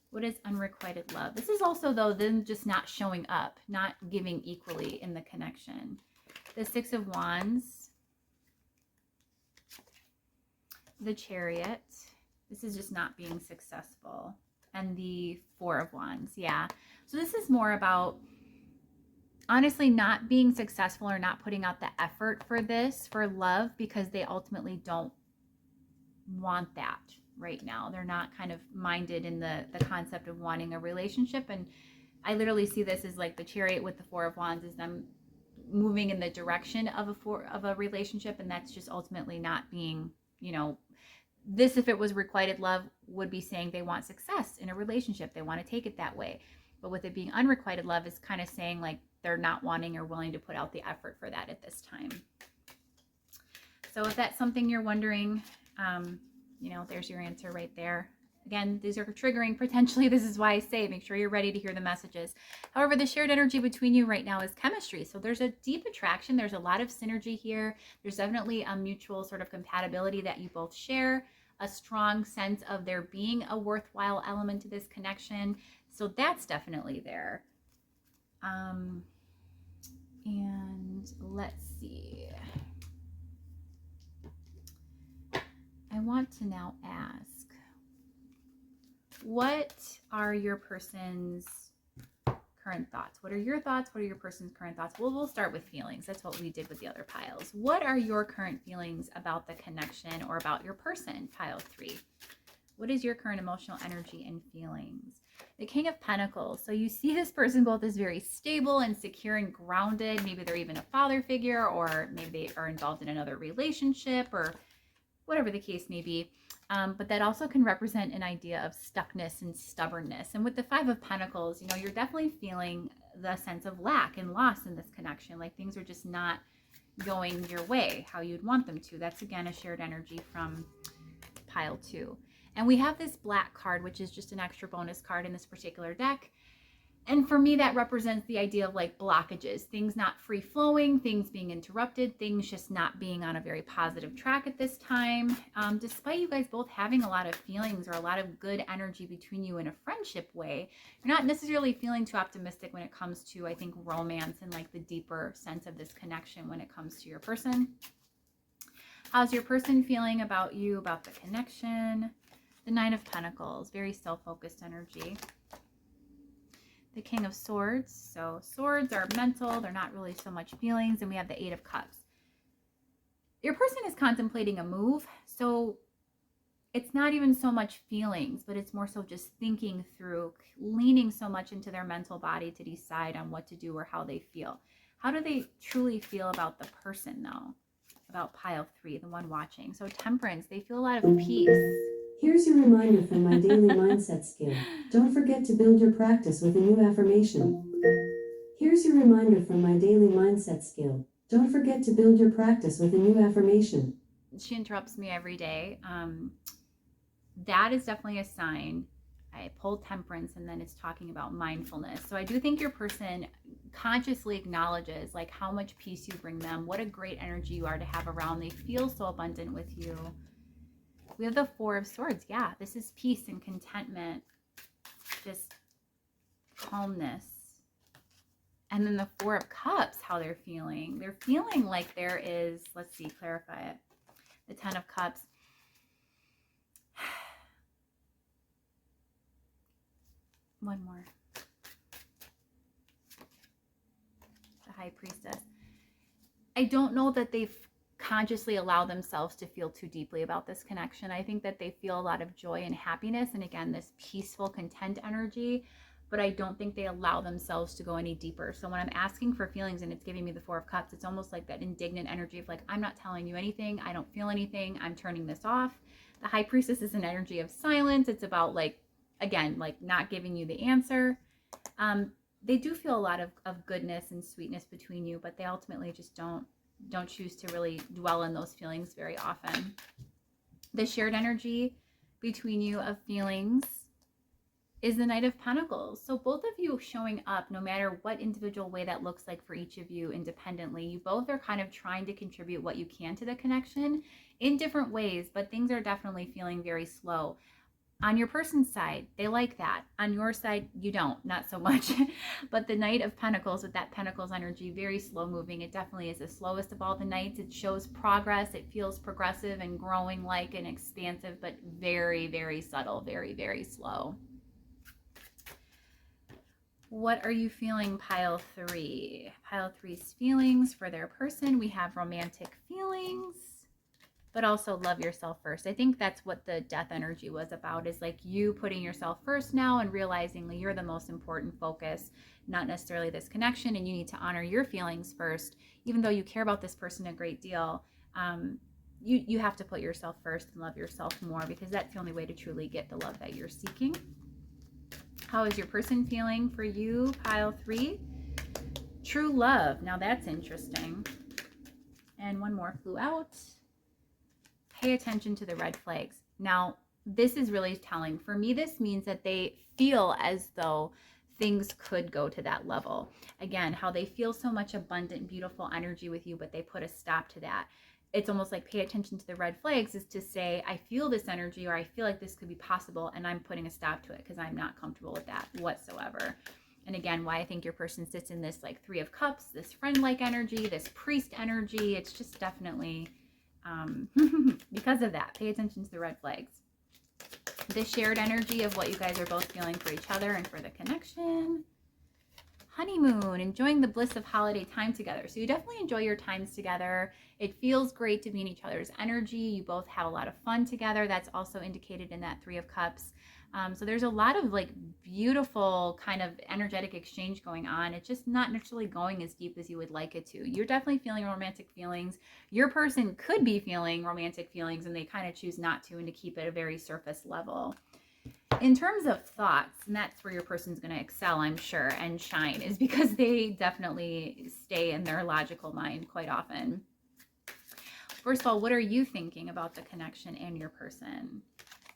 What is unrequited love? This is also, though, them just not showing up, not giving equally in the connection. The 6 of Wands, the Chariot. This is just not being successful. And the 4 of Wands. Yeah. So this is more about honestly not being successful or not putting out the effort for this, for love, because they ultimately don't want that right now. They're not kind of minded in the concept of wanting a relationship. And I literally see this as like the Chariot with the 4 of Wands is them moving in the direction of a relationship, and that's just ultimately not being, this, if it was requited love, would be saying they want success in a relationship. They want to take it that way. But with it being unrequited love is kind of saying like they're not wanting or willing to put out the effort for that at this time. So if that's something you're wondering, there's your answer right there. Again, these are triggering potentially. This is why I say make sure you're ready to hear the messages. However, the shared energy between you right now is chemistry. So there's a deep attraction. There's a lot of synergy here. There's definitely a mutual sort of compatibility that you both share, a strong sense of there being a worthwhile element to this connection. So that's definitely there. And let's see. I want to now ask, what are your person's current thoughts? What are your thoughts? What are your person's current thoughts? Well, we'll start with feelings. That's what we did with the other piles. What are your current feelings about the connection or about your person, pile 3? What is your current emotional energy and feelings? The King of Pentacles. So you see this person both as very stable and secure and grounded. Maybe they're even a father figure, or maybe they are involved in another relationship, or whatever the case may be. But that also can represent an idea of stuckness and stubbornness. And with the 5 of Pentacles, you're definitely feeling the sense of lack and loss in this connection. Like things are just not going your way, how you'd want them to. That's, again, a shared energy from pile 2. And we have this black card, which is just an extra bonus card in this particular deck. And for me, that represents the idea of like blockages, things not free flowing, things being interrupted, things just not being on a very positive track at this time. Despite you guys both having a lot of feelings or a lot of good energy between you in a friendship way, you're not necessarily feeling too optimistic when it comes to, I think, romance and like the deeper sense of this connection when it comes to your person. How's your person feeling about you, about the connection? The Nine of Pentacles, very self-focused energy. The King of Swords. So swords are mental. They're not really so much feelings. And we have the Eight of Cups. Your person is contemplating a move. So it's not even so much feelings, but it's more so just thinking through, leaning so much into their mental body to decide on what to do or how they feel. How do they truly feel about the person, though? About pile 3, the one watching. So Temperance, they feel a lot of peace. Here's your reminder from my daily mindset skill. Don't forget to build your practice with a new affirmation. Here's your reminder from my daily mindset skill. Don't forget to build your practice with a new affirmation. She interrupts me every day. That is definitely a sign. I pulled Temperance, and then it's talking about mindfulness. So I do think your person consciously acknowledges like how much peace you bring them, what a great energy you are to have around. They feel so abundant with you. We have the Four of Swords. Yeah, this is peace and contentment, just calmness. And then the Four of Cups, how they're feeling. They're feeling like there is, let's see, clarify it. The Ten of Cups. One more. The High Priestess. I don't know that they've consciously allow themselves to feel too deeply about this connection. I think that they feel a lot of joy and happiness, and again, this peaceful, content energy, but I don't think they allow themselves to go any deeper. So when I'm asking for feelings and it's giving me the Four of Cups, it's almost like that indignant energy of like, I'm not telling you anything, I don't feel anything, I'm turning this off. The High Priestess is an energy of silence. It's about like, again, like not giving you the answer. They do feel a lot of goodness and sweetness between you, but they ultimately just don't choose to really dwell in those feelings very often. The shared energy between you of feelings is the Knight of Pentacles. So both of you showing up, no matter what individual way that looks like for each of you independently, you both are kind of trying to contribute what you can to the connection in different ways, but things are definitely feeling very slow. On your person's side, they like that. On your side, you don't, not so much. But the Knight of Pentacles, with that Pentacles energy, very slow moving. It definitely is the slowest of all the Knights. It shows progress. It feels progressive and growing like and expansive, but very, very subtle, very, very slow. What are you feeling, pile 3? Pile 3's feelings for their person. We have romantic feelings, but also love yourself first. I think that's what the death energy was about, is like you putting yourself first now and realizing that you're the most important focus, not necessarily this connection, and you need to honor your feelings first. Even though you care about this person a great deal, you have to put yourself first and love yourself more, because that's the only way to truly get the love that you're seeking. How is your person feeling for you, pile 3? True love. Now that's interesting. And one more flew out. Pay attention to the red flags. Now, this is really telling. For me, this means that they feel as though things could go to that level. Again, how they feel so much abundant, beautiful energy with you, but they put a stop to that. It's almost like pay attention to the red flags is to say, I feel this energy, or I feel like this could be possible, and I'm putting a stop to it because I'm not comfortable with that whatsoever. And again, why I think your person sits in this like 3 of Cups, this friend-like energy, this priest energy. It's just definitely... because of that, pay attention to the red flags. The shared energy of what you guys are both feeling for each other and for the connection. Honeymoon, enjoying the bliss of holiday time together. So you definitely enjoy your times together. It feels great to be in each other's energy. You both have a lot of fun together. That's also indicated in that 3 of Cups. So there's a lot of like beautiful kind of energetic exchange going on. It's just not necessarily going as deep as you would like it to. You're definitely feeling romantic feelings. Your person could be feeling romantic feelings and they kind of choose not to, and to keep it a very surface level. In terms of thoughts, and that's where your person's going to excel, I'm sure, and shine, is because they definitely stay in their logical mind quite often. First of all, what are you thinking about the connection and your person?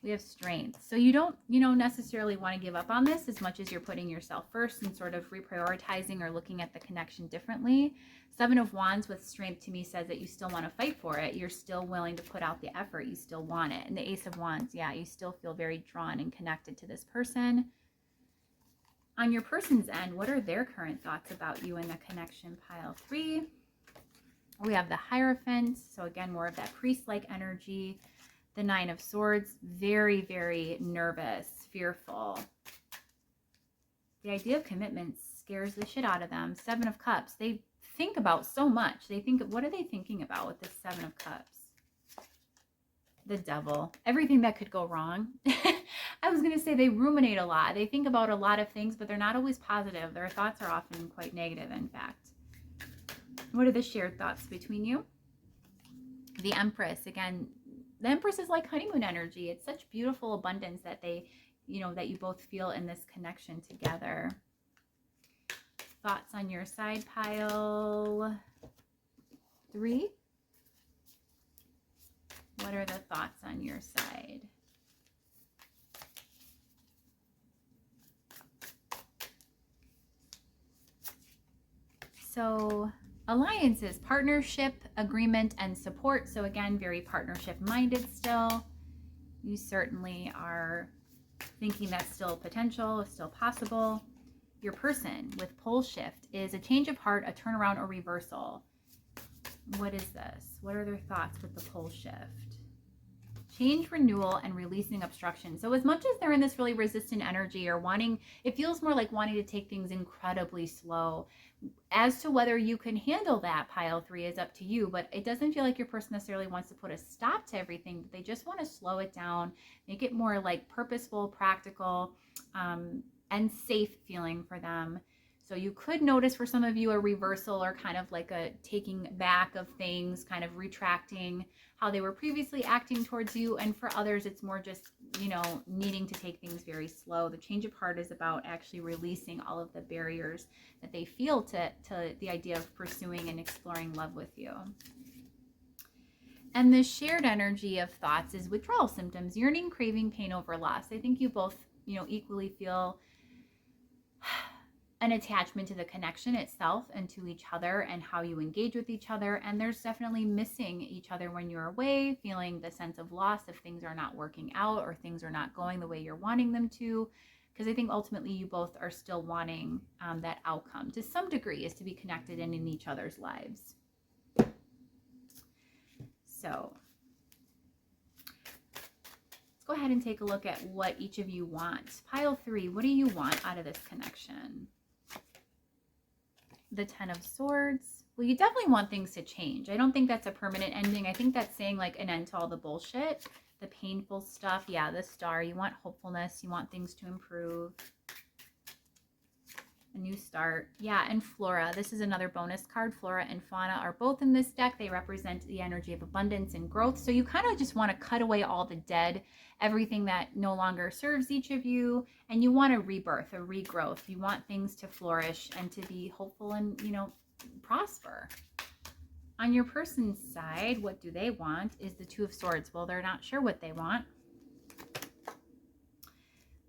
We have strength. So you don't, necessarily want to give up on this as much as you're putting yourself first and sort of reprioritizing or looking at the connection differently. Seven of Wands with strength to me says that you still want to fight for it. You're still willing to put out the effort. You still want it. And the Ace of Wands, yeah, you still feel very drawn and connected to this person. On your person's end, what are their current thoughts about you in the connection? Pile 3. We have the Hierophant. So again, more of that priest-like energy. The Nine of Swords, very, very nervous, fearful. The idea of commitment scares the shit out of them. Seven of Cups, they think about so much. They think, what are they thinking about with this Seven of Cups? The Devil, everything that could go wrong. I was going to say they ruminate a lot. They think about a lot of things, but they're not always positive. Their thoughts are often quite negative, in fact. What are the shared thoughts between you? The Empress, again, the Empress is like honeymoon energy. It's such beautiful abundance that they, that you both feel in this connection together. Thoughts on your side, pile 3. What are the thoughts on your side? So alliances, partnership, agreement, and support. So again, very partnership-minded still. You certainly are thinking that's still potential, still possible. Your person with pole shift is a change of heart, a turnaround, or reversal. What is this? What are their thoughts with the pole shift? Change, renewal, and releasing obstruction. So as much as they're in this really resistant energy or wanting, it feels more like wanting to take things incredibly slow. As to whether you can handle that, pile 3 is up to you, but it doesn't feel like your person necessarily wants to put a stop to everything. They just want to slow it down, make it more like purposeful, practical, and safe feeling for them. So you could notice for some of you a reversal or kind of like a taking back of things, kind of retracting how they were previously acting towards you. And for others, it's more just, needing to take things very slow. The change of heart is about actually releasing all of the barriers that they feel to the idea of pursuing and exploring love with you. And the shared energy of thoughts is withdrawal symptoms, yearning, craving, pain over loss. I think you both, equally feel an attachment to the connection itself and to each other and how you engage with each other. And there's definitely missing each other when you're away, feeling the sense of loss if things are not working out or things are not going the way you're wanting them to. Because I think ultimately you both are still wanting that outcome to some degree, is to be connected and in each other's lives. So let's go ahead and take a look at what each of you want. Pile 3, what do you want out of this connection? The Ten of Swords. Well, you definitely want things to change. I don't think that's a permanent ending. I think that's saying like an end to all the bullshit, the painful stuff. Yeah, the Star. You want hopefulness. You want things to improve. A new start. Yeah, and Flora. This is another bonus card. Flora and Fauna are both in this deck. They represent the energy of abundance and growth. So you kind of just want to cut away all the dead, everything that no longer serves each of you, and you want a rebirth, a regrowth. You want things to flourish and to be hopeful and, prosper. On your person's side, what do they want is the Two of Swords. Well, they're not sure what they want.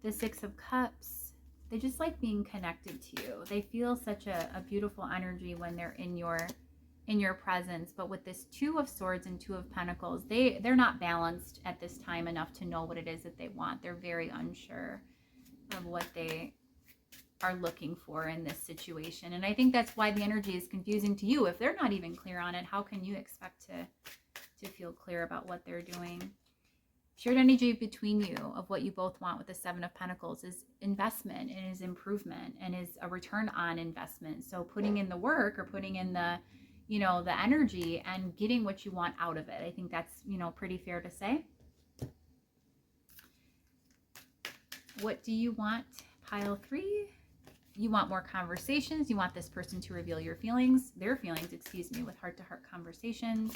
The Six of Cups. They just like being connected to you. They feel such a beautiful energy when they're in your presence. But with this Two of Swords and Two of Pentacles, they're not balanced at this time enough to know what it is that they want. They're very unsure of what they are looking for in this situation. And I think that's why the energy is confusing to you. If they're not even clear on it, how can you expect to feel clear about what they're doing? Shared energy between you of what you both want with the Seven of Pentacles is investment and is improvement and is a return on investment. So putting in the work or putting in the, the energy and getting what you want out of it. I think that's, pretty fair to say. What do you want? Pile 3. You want more conversations. You want this person to reveal their feelings, with heart-to-heart conversations.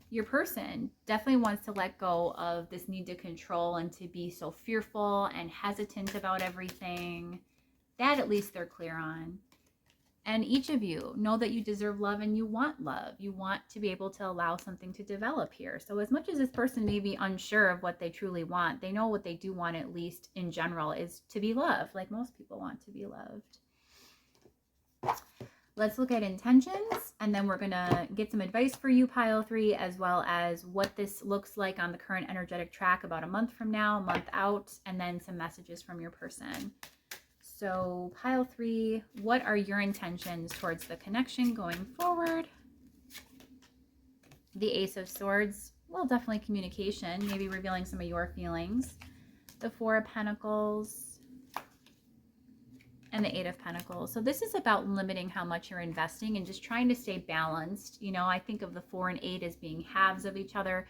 Your person definitely wants to let go of this need to control and to be so fearful and hesitant about everything. That at least they're clear on. And each of you know that you deserve love and you want love. You want to be able to allow something to develop here. So as much as this person may be unsure of what they truly want, they know what they do want, at least in general, is to be loved, like most people want to be loved. Let's look at intentions, and then we're going to get some advice for you, pile 3, as well as what this looks like on the current energetic track about a month from now, a month out, and then some messages from your person. So pile 3, what are your intentions towards the connection going forward? The Ace of Swords, well, definitely communication, maybe revealing some of your feelings. The 4 of Pentacles and the 8 of Pentacles. So this is about limiting how much you're investing and just trying to stay balanced. You know, I think of the 4 and 8 as being halves of each other.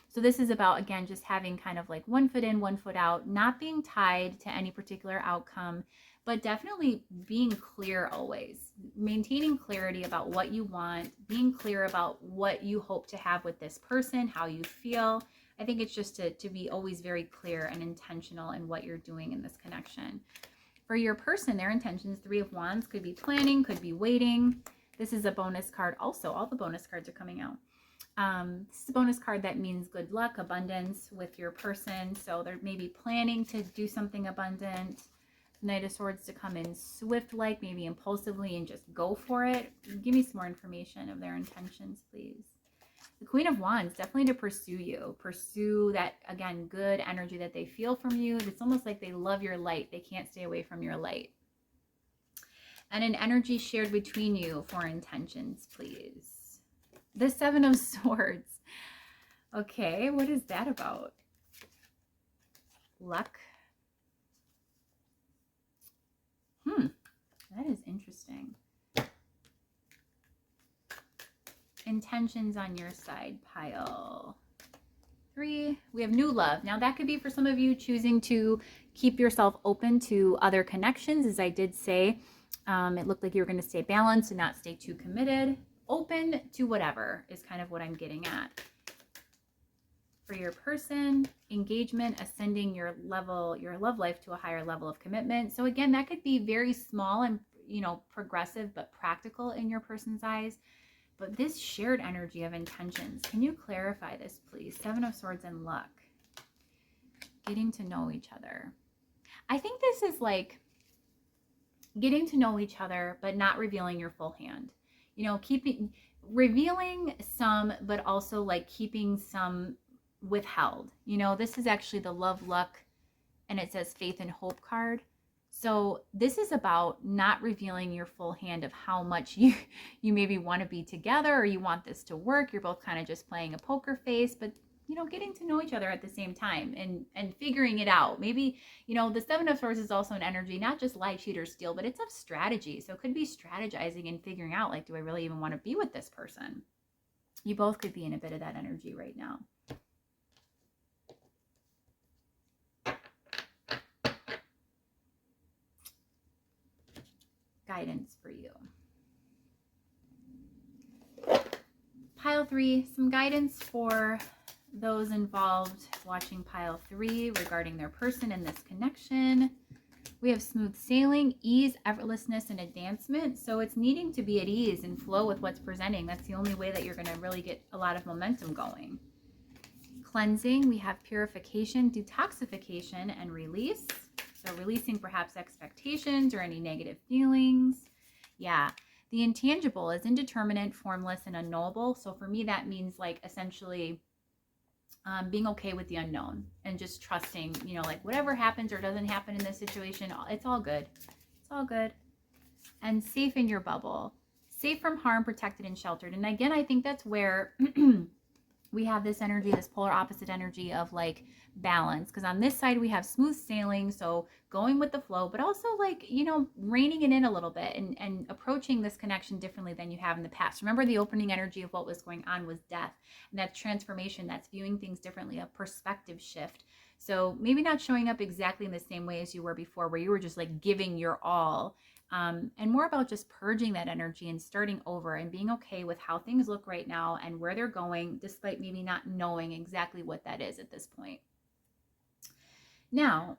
So this is about, again, just having kind of like one foot in, one foot out, not being tied to any particular outcome, but definitely being clear always, maintaining clarity about what you want, being clear about what you hope to have with this person, how you feel. I think it's just to be always very clear and intentional in what you're doing in this connection. For your person, their intentions, 3 of Wands, could be planning, could be waiting. This is a bonus card also. All the bonus cards are coming out. This is a bonus card that means good luck, abundance with your person. So they're maybe planning to do something abundant. Knight of Swords to come in swift-like, maybe impulsively, and just go for it. Give me some more information of their intentions, please. The Queen of Wands, definitely to pursue you. Pursue that, again, good energy that they feel from you. It's almost like they love your light. They can't stay away from your light. And an energy shared between you for intentions, please. The 7 of Swords. Okay, what is that about? Luck. That is interesting. Intentions on your side, pile 3. We have new love. Now that could be for some of you choosing to keep yourself open to other connections. As I did say, it looked like you were going to stay balanced and not stay too committed. Open to whatever is kind of what I'm getting at. For your person, engagement, ascending your level, your love life to a higher level of commitment. So again, that could be very small and, you know, progressive, but practical in your person's eyes. But this shared energy of intentions, can you clarify this, please? 7 of Swords and luck. Getting to know each other. I think this is like getting to know each other, but not revealing your full hand. You know, revealing some, but also like keeping some withheld. You know, this is actually the love, luck, and it says faith and hope card. So this is about not revealing your full hand of how much you maybe want to be together, or you want this to work. You're both kind of just playing a poker face, but, you know, getting to know each other at the same time and figuring it out. Maybe, you know, the 7 of Swords is also an energy, not just lie, cheat, or steal, but it's of strategy. So it could be strategizing and figuring out, like, do I really even want to be with this person? You both could be in a bit of that energy right now. Guidance for you. Pile 3, some guidance for those involved watching pile 3 regarding their person and this connection. We have smooth sailing, ease, effortlessness, and advancement. So it's needing to be at ease and flow with what's presenting. That's the only way that you're going to really get a lot of momentum going. Cleansing, we have purification, detoxification, and release. So releasing perhaps expectations or any negative feelings. Yeah. The intangible is indeterminate, formless, and unknowable. So for me, that means like essentially being okay with the unknown and just trusting, you know, like whatever happens or doesn't happen in this situation, it's all good. It's all good. And safe in your bubble. Safe from harm, protected, and sheltered. And again, I think that's where we have this energy, this polar opposite energy of like balance. Because on this side, we have smooth sailing, so going with the flow, but also like, you know, reining it in a little bit and approaching this connection differently than you have in the past. Remember, the opening energy of what was going on was death, and that's transformation, that's viewing things differently, a perspective shift. So maybe not showing up exactly in the same way as you were before, where you were just like giving your all. And more about just purging that energy and starting over and being okay with how things look right now and where they're going, despite maybe not knowing exactly what that is at this point. Now,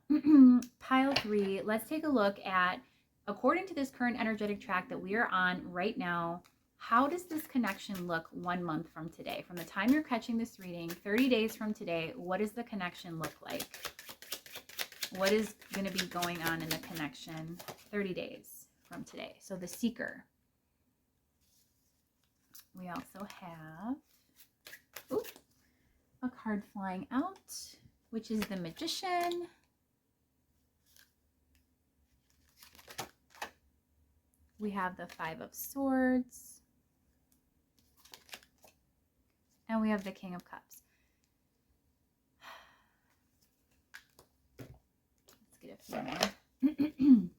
pile 3, let's take a look at according to this current energetic track that we are on right now, how does this connection look 1 month from today? From the time you're catching this reading, 30 days from today, what does the connection look like? What is going to be going on in the connection 30 days from today? So the Seeker. We also have a card flying out, which is the Magician. We have the Five of Swords. And we have the King of Cups. Let's get a few more.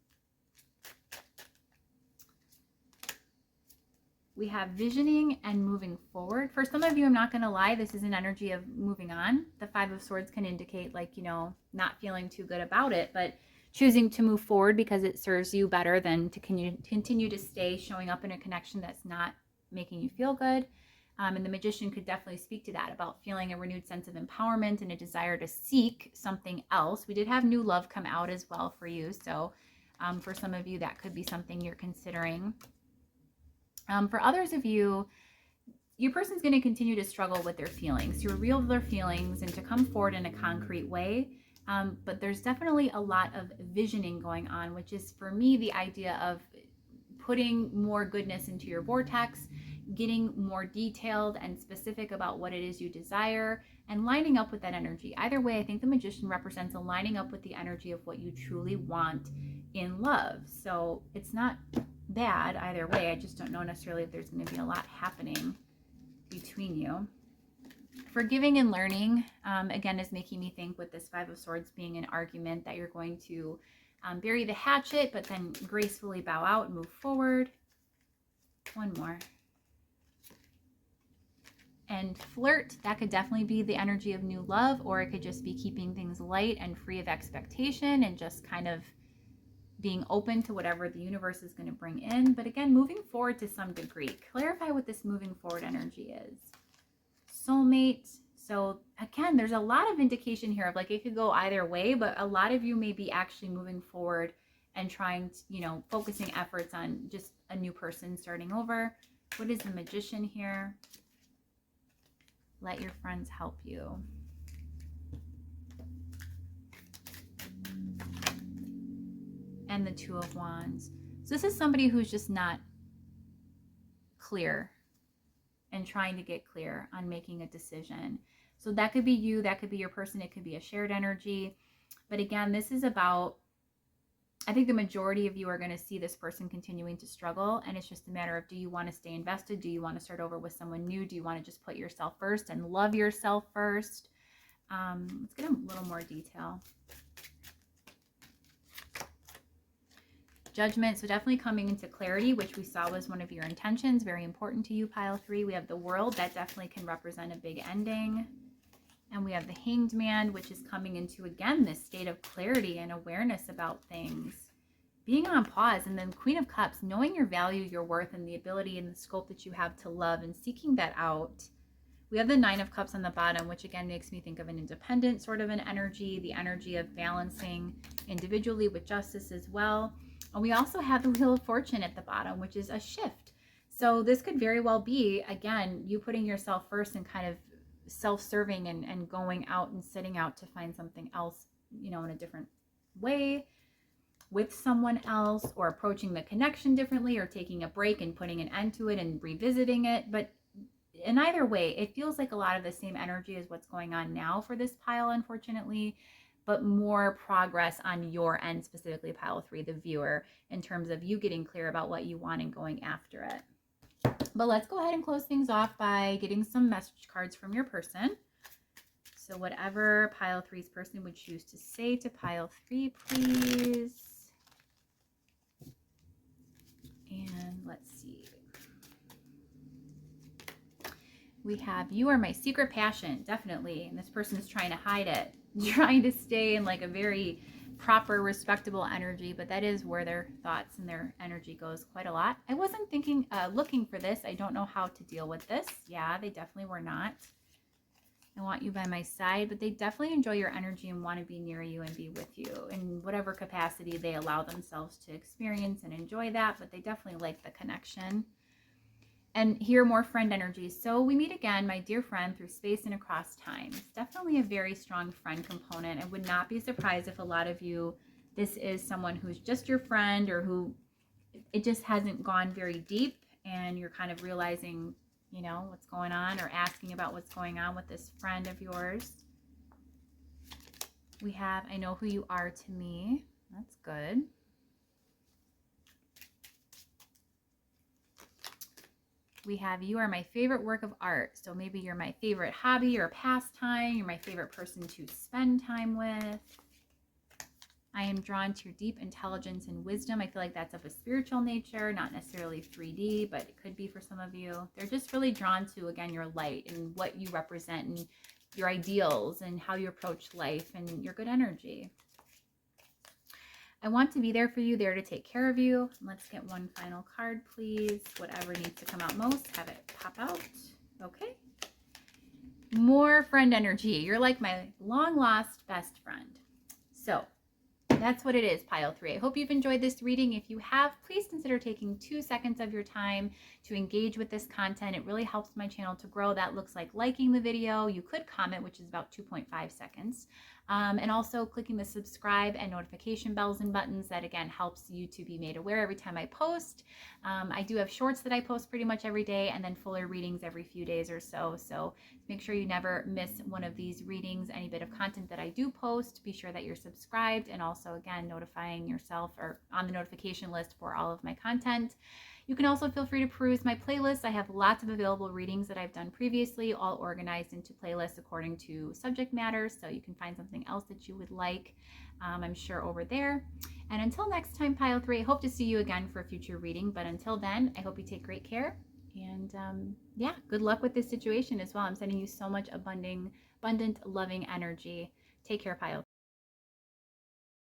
We have visioning and moving forward. For some of you, I'm not going to lie, this is an energy of moving on. The Five of Swords can indicate, like, you know, not feeling too good about it, but choosing to move forward because it serves you better than to continue to stay showing up in a connection that's not making you feel good. And the Magician could definitely speak to that, about feeling a renewed sense of empowerment and a desire to seek something else. We did have new love come out as well for you. So for some of you, that could be something you're considering. For others of you, your person's going to continue to struggle with their feelings, to reveal their feelings and to come forward in a concrete way. But there's definitely a lot of visioning going on, which is for me the idea of putting more goodness into your vortex, getting more detailed and specific about what it is you desire, and lining up with that energy. Either way, I think the Magician represents a lining up with the energy of what you truly want in love. So it's not bad either way. I just don't know necessarily if there's going to be a lot happening between you. Forgiving and learning, again, is making me think with this Five of Swords being an argument that you're going to bury the hatchet, but then gracefully bow out and move forward. One more. And flirt, that could definitely be the energy of new love, or it could just be keeping things light and free of expectation and just kind of being open to whatever the universe is going to bring in. But again, moving forward to some degree. Clarify what this moving forward energy is. Soulmate. So again, there's a lot of indication here of, like, it could go either way, but a lot of you may be actually moving forward and trying to, you know, focusing efforts on just a new person starting over. What is the Magician here? Let your friends help you. And the Two of Wands. So this is somebody who's just not clear and trying to get clear on making a decision. So that could be you, that could be your person, it could be a shared energy. But again, this is about, I think the majority of you are going to see this person continuing to struggle, and it's just a matter of, do you want to stay invested? Do you want to start over with someone new? Do you want to just put yourself first and love yourself first? Let's get a little more detail. Judgment, so definitely coming into clarity, which we saw was one of your intentions, very important to you, pile 3. We have the World, that definitely can represent a big ending. And we have the Hanged Man, which is coming into, again, this state of clarity and awareness about things. Being on pause. And then Queen of Cups, knowing your value, your worth, and the ability and the scope that you have to love and seeking that out. We have the Nine of Cups on the bottom, which again makes me think of an independent sort of an energy, the energy of balancing individually with justice as well. And we also have the Wheel of Fortune at the bottom, which is a shift. So this could very well be, again, you putting yourself first and kind of self-serving and going out and setting out to find something else, you know, in a different way with someone else, or approaching the connection differently, or taking a break and putting an end to it and revisiting it. But in either way, it feels like a lot of the same energy as what's going on now for this pile, unfortunately, but more progress on your end, specifically pile 3, the viewer, in terms of you getting clear about what you want and going after it. But let's go ahead and close things off by getting some message cards from your person. So whatever pile 3's person would choose to say to pile 3, please. And let's see. We have, you are my secret passion, definitely. And this person is trying to hide it, trying to stay in like a very proper, respectable energy, but that is where their thoughts and their energy goes quite a lot. I wasn't looking for this. I don't know how to deal with this. Yeah, they definitely were not. I want you by my side, but they definitely enjoy your energy and want to be near you and be with you in whatever capacity they allow themselves to experience and enjoy that, but they definitely like the connection. And here, more friend energies. So we meet again, my dear friend, through space and across time. It's definitely a very strong friend component. I would not be surprised if a lot of you, this is someone who's just your friend or who it just hasn't gone very deep and you're kind of realizing, you know, what's going on or asking about what's going on with this friend of yours. We have, I know who you are to me. That's good. We have, you are my favorite work of art. So maybe you're my favorite hobby or pastime. You're my favorite person to spend time with. I am drawn to your deep intelligence and wisdom. I feel like that's of a spiritual nature, not necessarily 3D, but it could be for some of you. They're just really drawn to, again, your light and what you represent and your ideals and how you approach life and your good energy. I want to be there for you, there to take care of you. Let's get one final card, please. Whatever needs to come out most, have it pop out. Okay. More friend energy. You're like my long lost best friend. So that's what it is, pile 3. I hope you've enjoyed this reading. If you have, please consider taking 2 seconds of your time to engage with this content. It really helps my channel to grow. That looks like liking the video. You could comment, which is about 2.5 seconds. And also clicking the subscribe and notification bells and buttons. That again helps you to be made aware every time I post. I do have shorts that I post pretty much every day and then fuller readings every few days or so. So make sure you never miss one of these readings, any bit of content that I do post. Be sure that you're subscribed and also again notifying yourself or on the notification list for all of my content. You can also feel free to peruse my playlist. I have lots of available readings that I've done previously, all organized into playlists according to subject matter, so you can find something else that you would like, I'm sure, over there. And until next time, pile 3, I hope to see you again for a future reading, but until then, I hope you take great care, and yeah, good luck with this situation as well. I'm sending you so much abundant, loving energy. Take care, pile